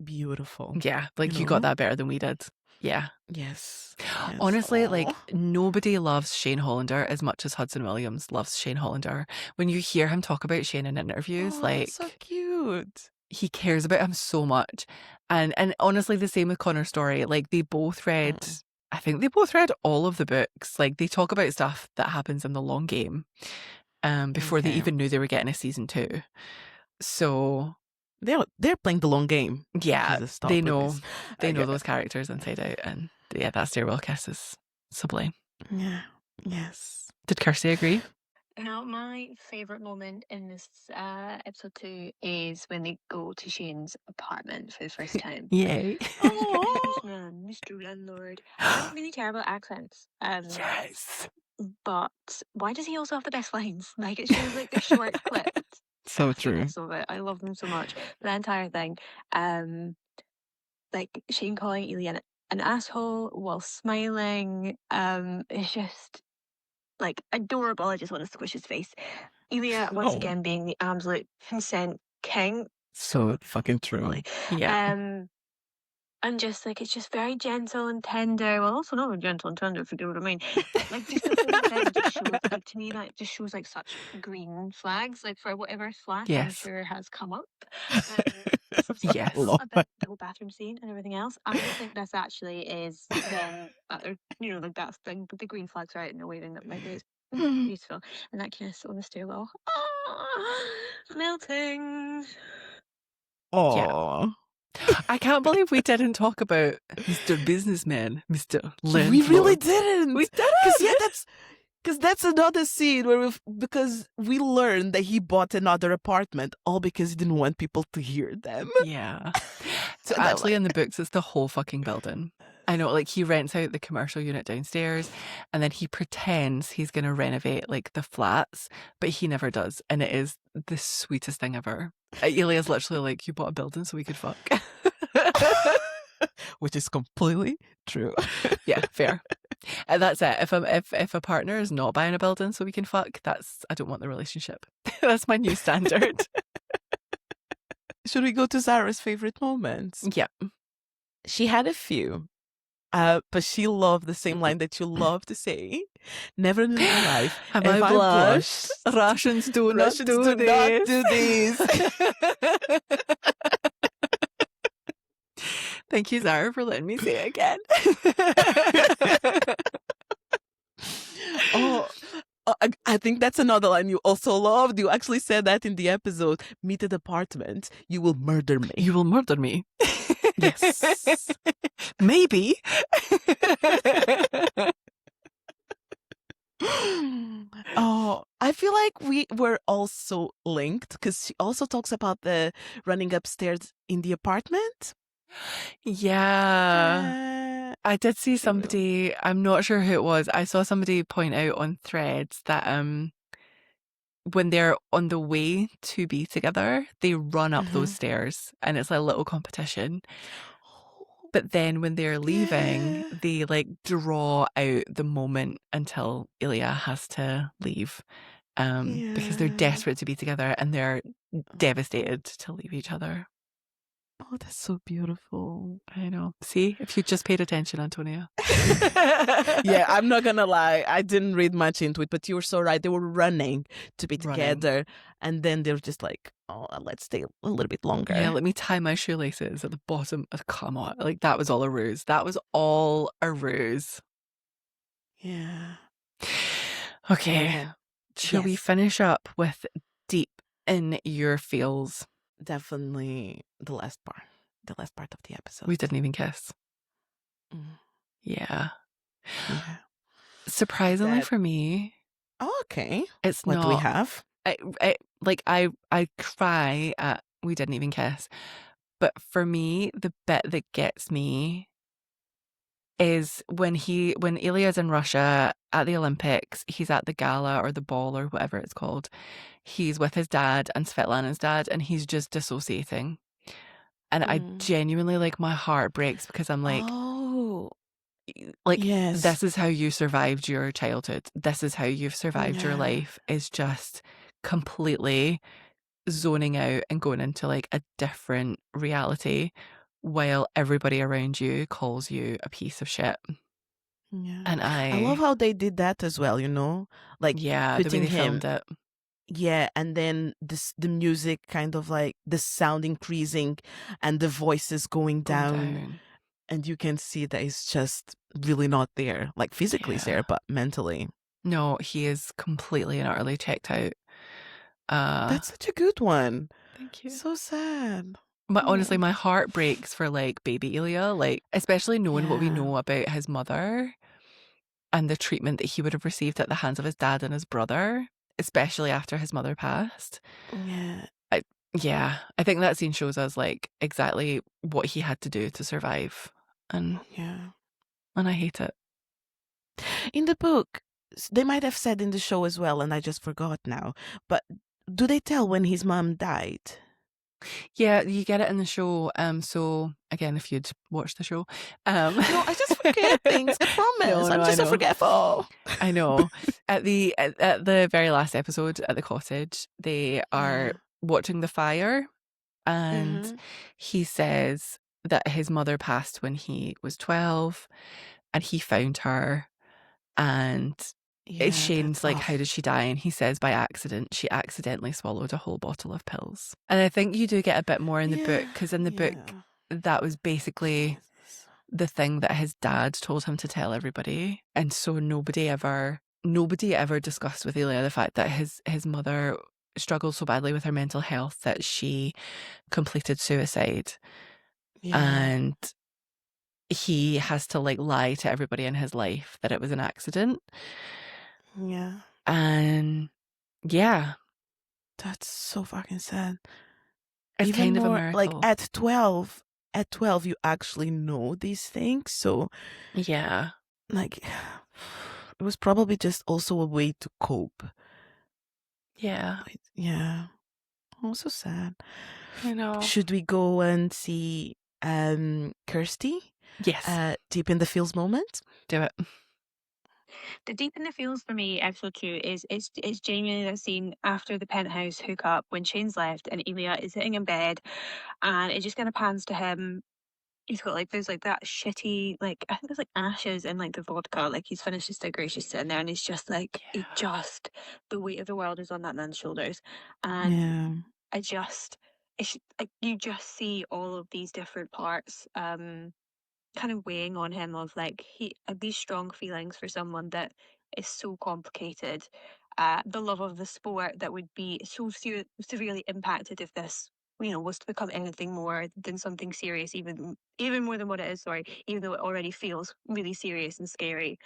beautiful. Yeah. Like you got that better than we did. Yeah. Yes. Honestly, like nobody loves Shane Hollander as much as Hudson Williams loves Shane Hollander. When you hear him talk about Shane in interviews, like so cute. He cares about him so much. And honestly, the same with Connor Story. Like they both read, I think they both read all of the books. Like they talk about stuff that happens in the long game before they even knew they were getting a season 2. So they're playing the long game. Yeah, they know those characters inside out, and yeah, that stairwell kiss is sublime. Yeah. Yes. Did Kirsty agree? Now, my favourite moment in this episode 2 is when they go to Shane's apartment for the first time. Yay. Oh, man, Mr. Landlord. I have really terrible accents. Yes. But why does he also have the best lines? Like, it's just like the short clips. So true. I love them so much. The entire thing. Like Shane calling Ilya an asshole while smiling. It's just like adorable. I just want to squish his face. Ilya once again being the absolute consent king. So fucking true. Yeah. And just like it's just very gentle and tender. Well, also not gentle and tender, if you get what I mean. Like just the whole thing just shows, like to me, that just shows like such green flags, like for whatever flag I'm sure has come up. Yes. About the whole bathroom scene and everything else. I think this actually is them, like that's the green flags right in a waving that maybe it's beautiful. And that kiss on the stairwell. Melting. Oh. Yeah. I can't believe we didn't talk about Mr. Businessman, Mr. Landlord. We really didn't. We didn't. Because that's another scene where because we learned that he bought another apartment all because he didn't want people to hear them. Yeah. So actually in the books, it's the whole fucking building. I know, like he rents out the commercial unit downstairs and then he pretends he's going to renovate like the flats, but he never does. And it is the sweetest thing ever. Ilya's literally like, you bought a building so we could fuck. Which is completely true. Yeah, fair. That's it. If a partner is not buying a building so we can fuck, I don't want the relationship. That's my new standard. Should we go to Zara's favorite moments? Yeah. She had a few. But she loved the same line that you love to say. Never in my life have I blushed. Russians do not do this. Thank you, Zara, for letting me say it again. I think that's another line you also loved. You actually said that in the episode, Meeted Apartment. You will murder me. You will murder me. Yes. Maybe. I feel like we were also linked because she also talks about the running upstairs in the apartment. Yeah. I did see somebody, I'm not sure who it was. I saw somebody point out on Threads that when they're on the way to be together, they run up those stairs and it's like a little competition. But then when they're leaving, they like draw out the moment until Ilya has to leave because they're desperate to be together and they're devastated to leave each other. Oh, that's so beautiful. I know. See, if you just paid attention, Antonia. Yeah, I'm not going to lie. I didn't read much into it, but you were so right. They were running to be together. And then they were just like, oh, let's stay a little bit longer. Yeah, let me tie my shoelaces at the bottom. Come on. Like, that was all a ruse. That was all a ruse. Yeah. Okay. Shall we finish up with deep in your feels? Definitely the last part of the episode. We didn't even kiss. Yeah. Surprisingly for me. Oh, okay. It's what not. Do we have? I cry at we didn't even kiss. But for me, the bit that gets me is when Ilya's in Russia at the Olympics, he's at the gala or the ball or whatever it's called. He's with his dad and Svetlana's dad, and he's just dissociating. And I genuinely, like, my heart breaks because I'm like, this is how you survived your childhood. This is how you've survived your life, is just completely zoning out and going into like a different reality while everybody around you calls you a piece of shit. Yeah. And I love how they did that as well, you know? Like, the way they filmed it. Yeah, and then the music kind of like the sound increasing and the voices going down. And you can see that he's just really not there. Like physically he's there, but mentally. No, he is completely and utterly checked out. That's such a good one. Thank you. So sad. But honestly, my heart breaks for like baby Ilya, like especially knowing what we know about his mother and the treatment that he would have received at the hands of his dad and his brother, especially after his mother passed. I think that scene shows us like exactly what he had to do to survive, and I hate it. In the book, they might have said in the show as well, and I just forgot now. But do they tell when his mom died? Yeah, you get it in the show. So again, if you'd watched the show, no, I just forget things. I promise. I'm just so forgetful. I know. At the very last episode at the cottage, they are watching the fire, and he says that his mother passed when he was 12, and he found her, and Shane's like, how did she die? And he says by accident. She accidentally swallowed a whole bottle of pills. And I think you do get a bit more in the book, because in the book, that was basically the thing that his dad told him to tell everybody. And so nobody ever discussed with Ilya the fact that his mother struggled so badly with her mental health that she completed suicide. And he has to like lie to everybody in his life that it was an accident. And that's so fucking sad. It's even kind more, of a miracle. Like at 12 you actually know these things, so like it was probably just also a way to cope. Oh, so sad. I know. Should we go and see Kirsty? Yes. Deep in the Feels moment? Do it. The deep in the feels for me, episode 2, is it's genuinely that scene after the penthouse hookup when Shane's left and Ilya is sitting in bed, and it just kind of pans to him. He's got like there's like that shitty, like I think there's like ashes in like the vodka. Like he's finished his cigarette, he's just sitting there, and he's just like the weight of the world is on that man's shoulders, and it's like you just see all of these different parts kind of weighing on him of like these strong feelings for someone that is so complicated, the love of the sport that would be so severely impacted if this was to become anything more than something serious, even more than what it is, sorry, even though it already feels really serious and scary.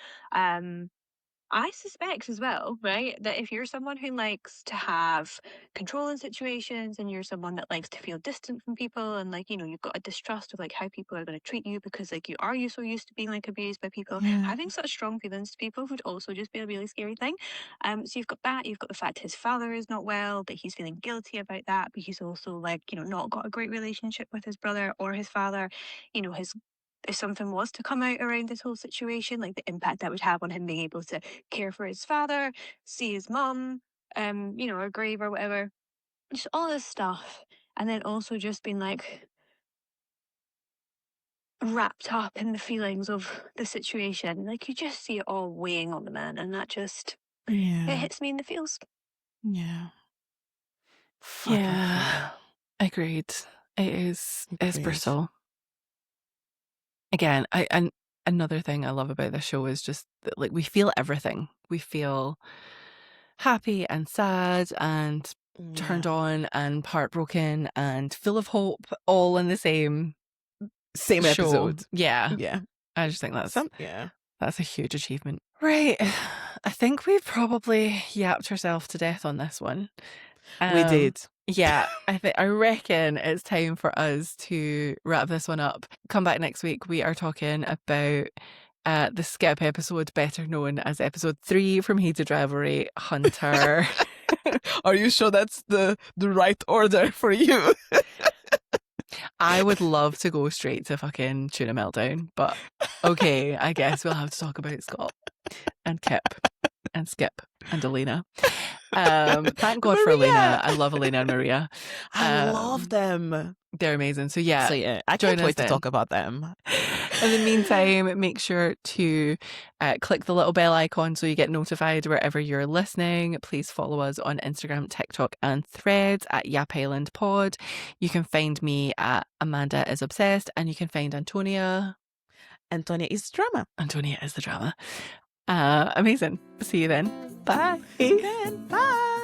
I suspect as well, right, that if you're someone who likes to have control in situations and you're someone that likes to feel distant from people and like, you've got a distrust of like how people are going to treat you because like you are so used to being like abused by people, having such strong feelings to people would also just be a really scary thing. So you've got that, you've got the fact his father is not well, that he's feeling guilty about that, but he's also like, not got a great relationship with his brother or his father, his if something was to come out around this whole situation, like the impact that would have on him being able to care for his father, see his mum, or grave or whatever, just all this stuff. And then also just being like wrapped up in the feelings of the situation. Like you just see it all weighing on the man, and that just it hits me in the feels. Yeah. Yeah. Agreed. It's brutal. Again, and another thing I love about this show is just that, like, we feel everything. We feel happy and sad and turned on and heartbroken and full of hope, all in the same show. episode. Yeah. Yeah. I just think that's a huge achievement. Right. I think we've probably yapped ourselves to death on this one. We did. Yeah, I reckon it's time for us to wrap this one up. Come back next week. We are talking about the skip episode, better known as episode 3 from Heated Rivalry, Hunter. Are you sure that's the right order for you? I would love to go straight to fucking Tuna Meltdown, but okay, I guess we'll have to talk about Scott and Kip and Skip and Elena. Thank God for Elena. I love Elena and Maria. I love them. They're amazing. So yeah, I can't wait to talk about them. In the meantime, make sure to click the little bell icon so you get notified wherever you're listening. Please follow us on Instagram, TikTok and Threads at Yap Island Pod. You can find me at Amanda is Obsessed, and you can find Antonia. Antonia is drama. Antonia is the drama. Amazing. See you then. Bye. Bye.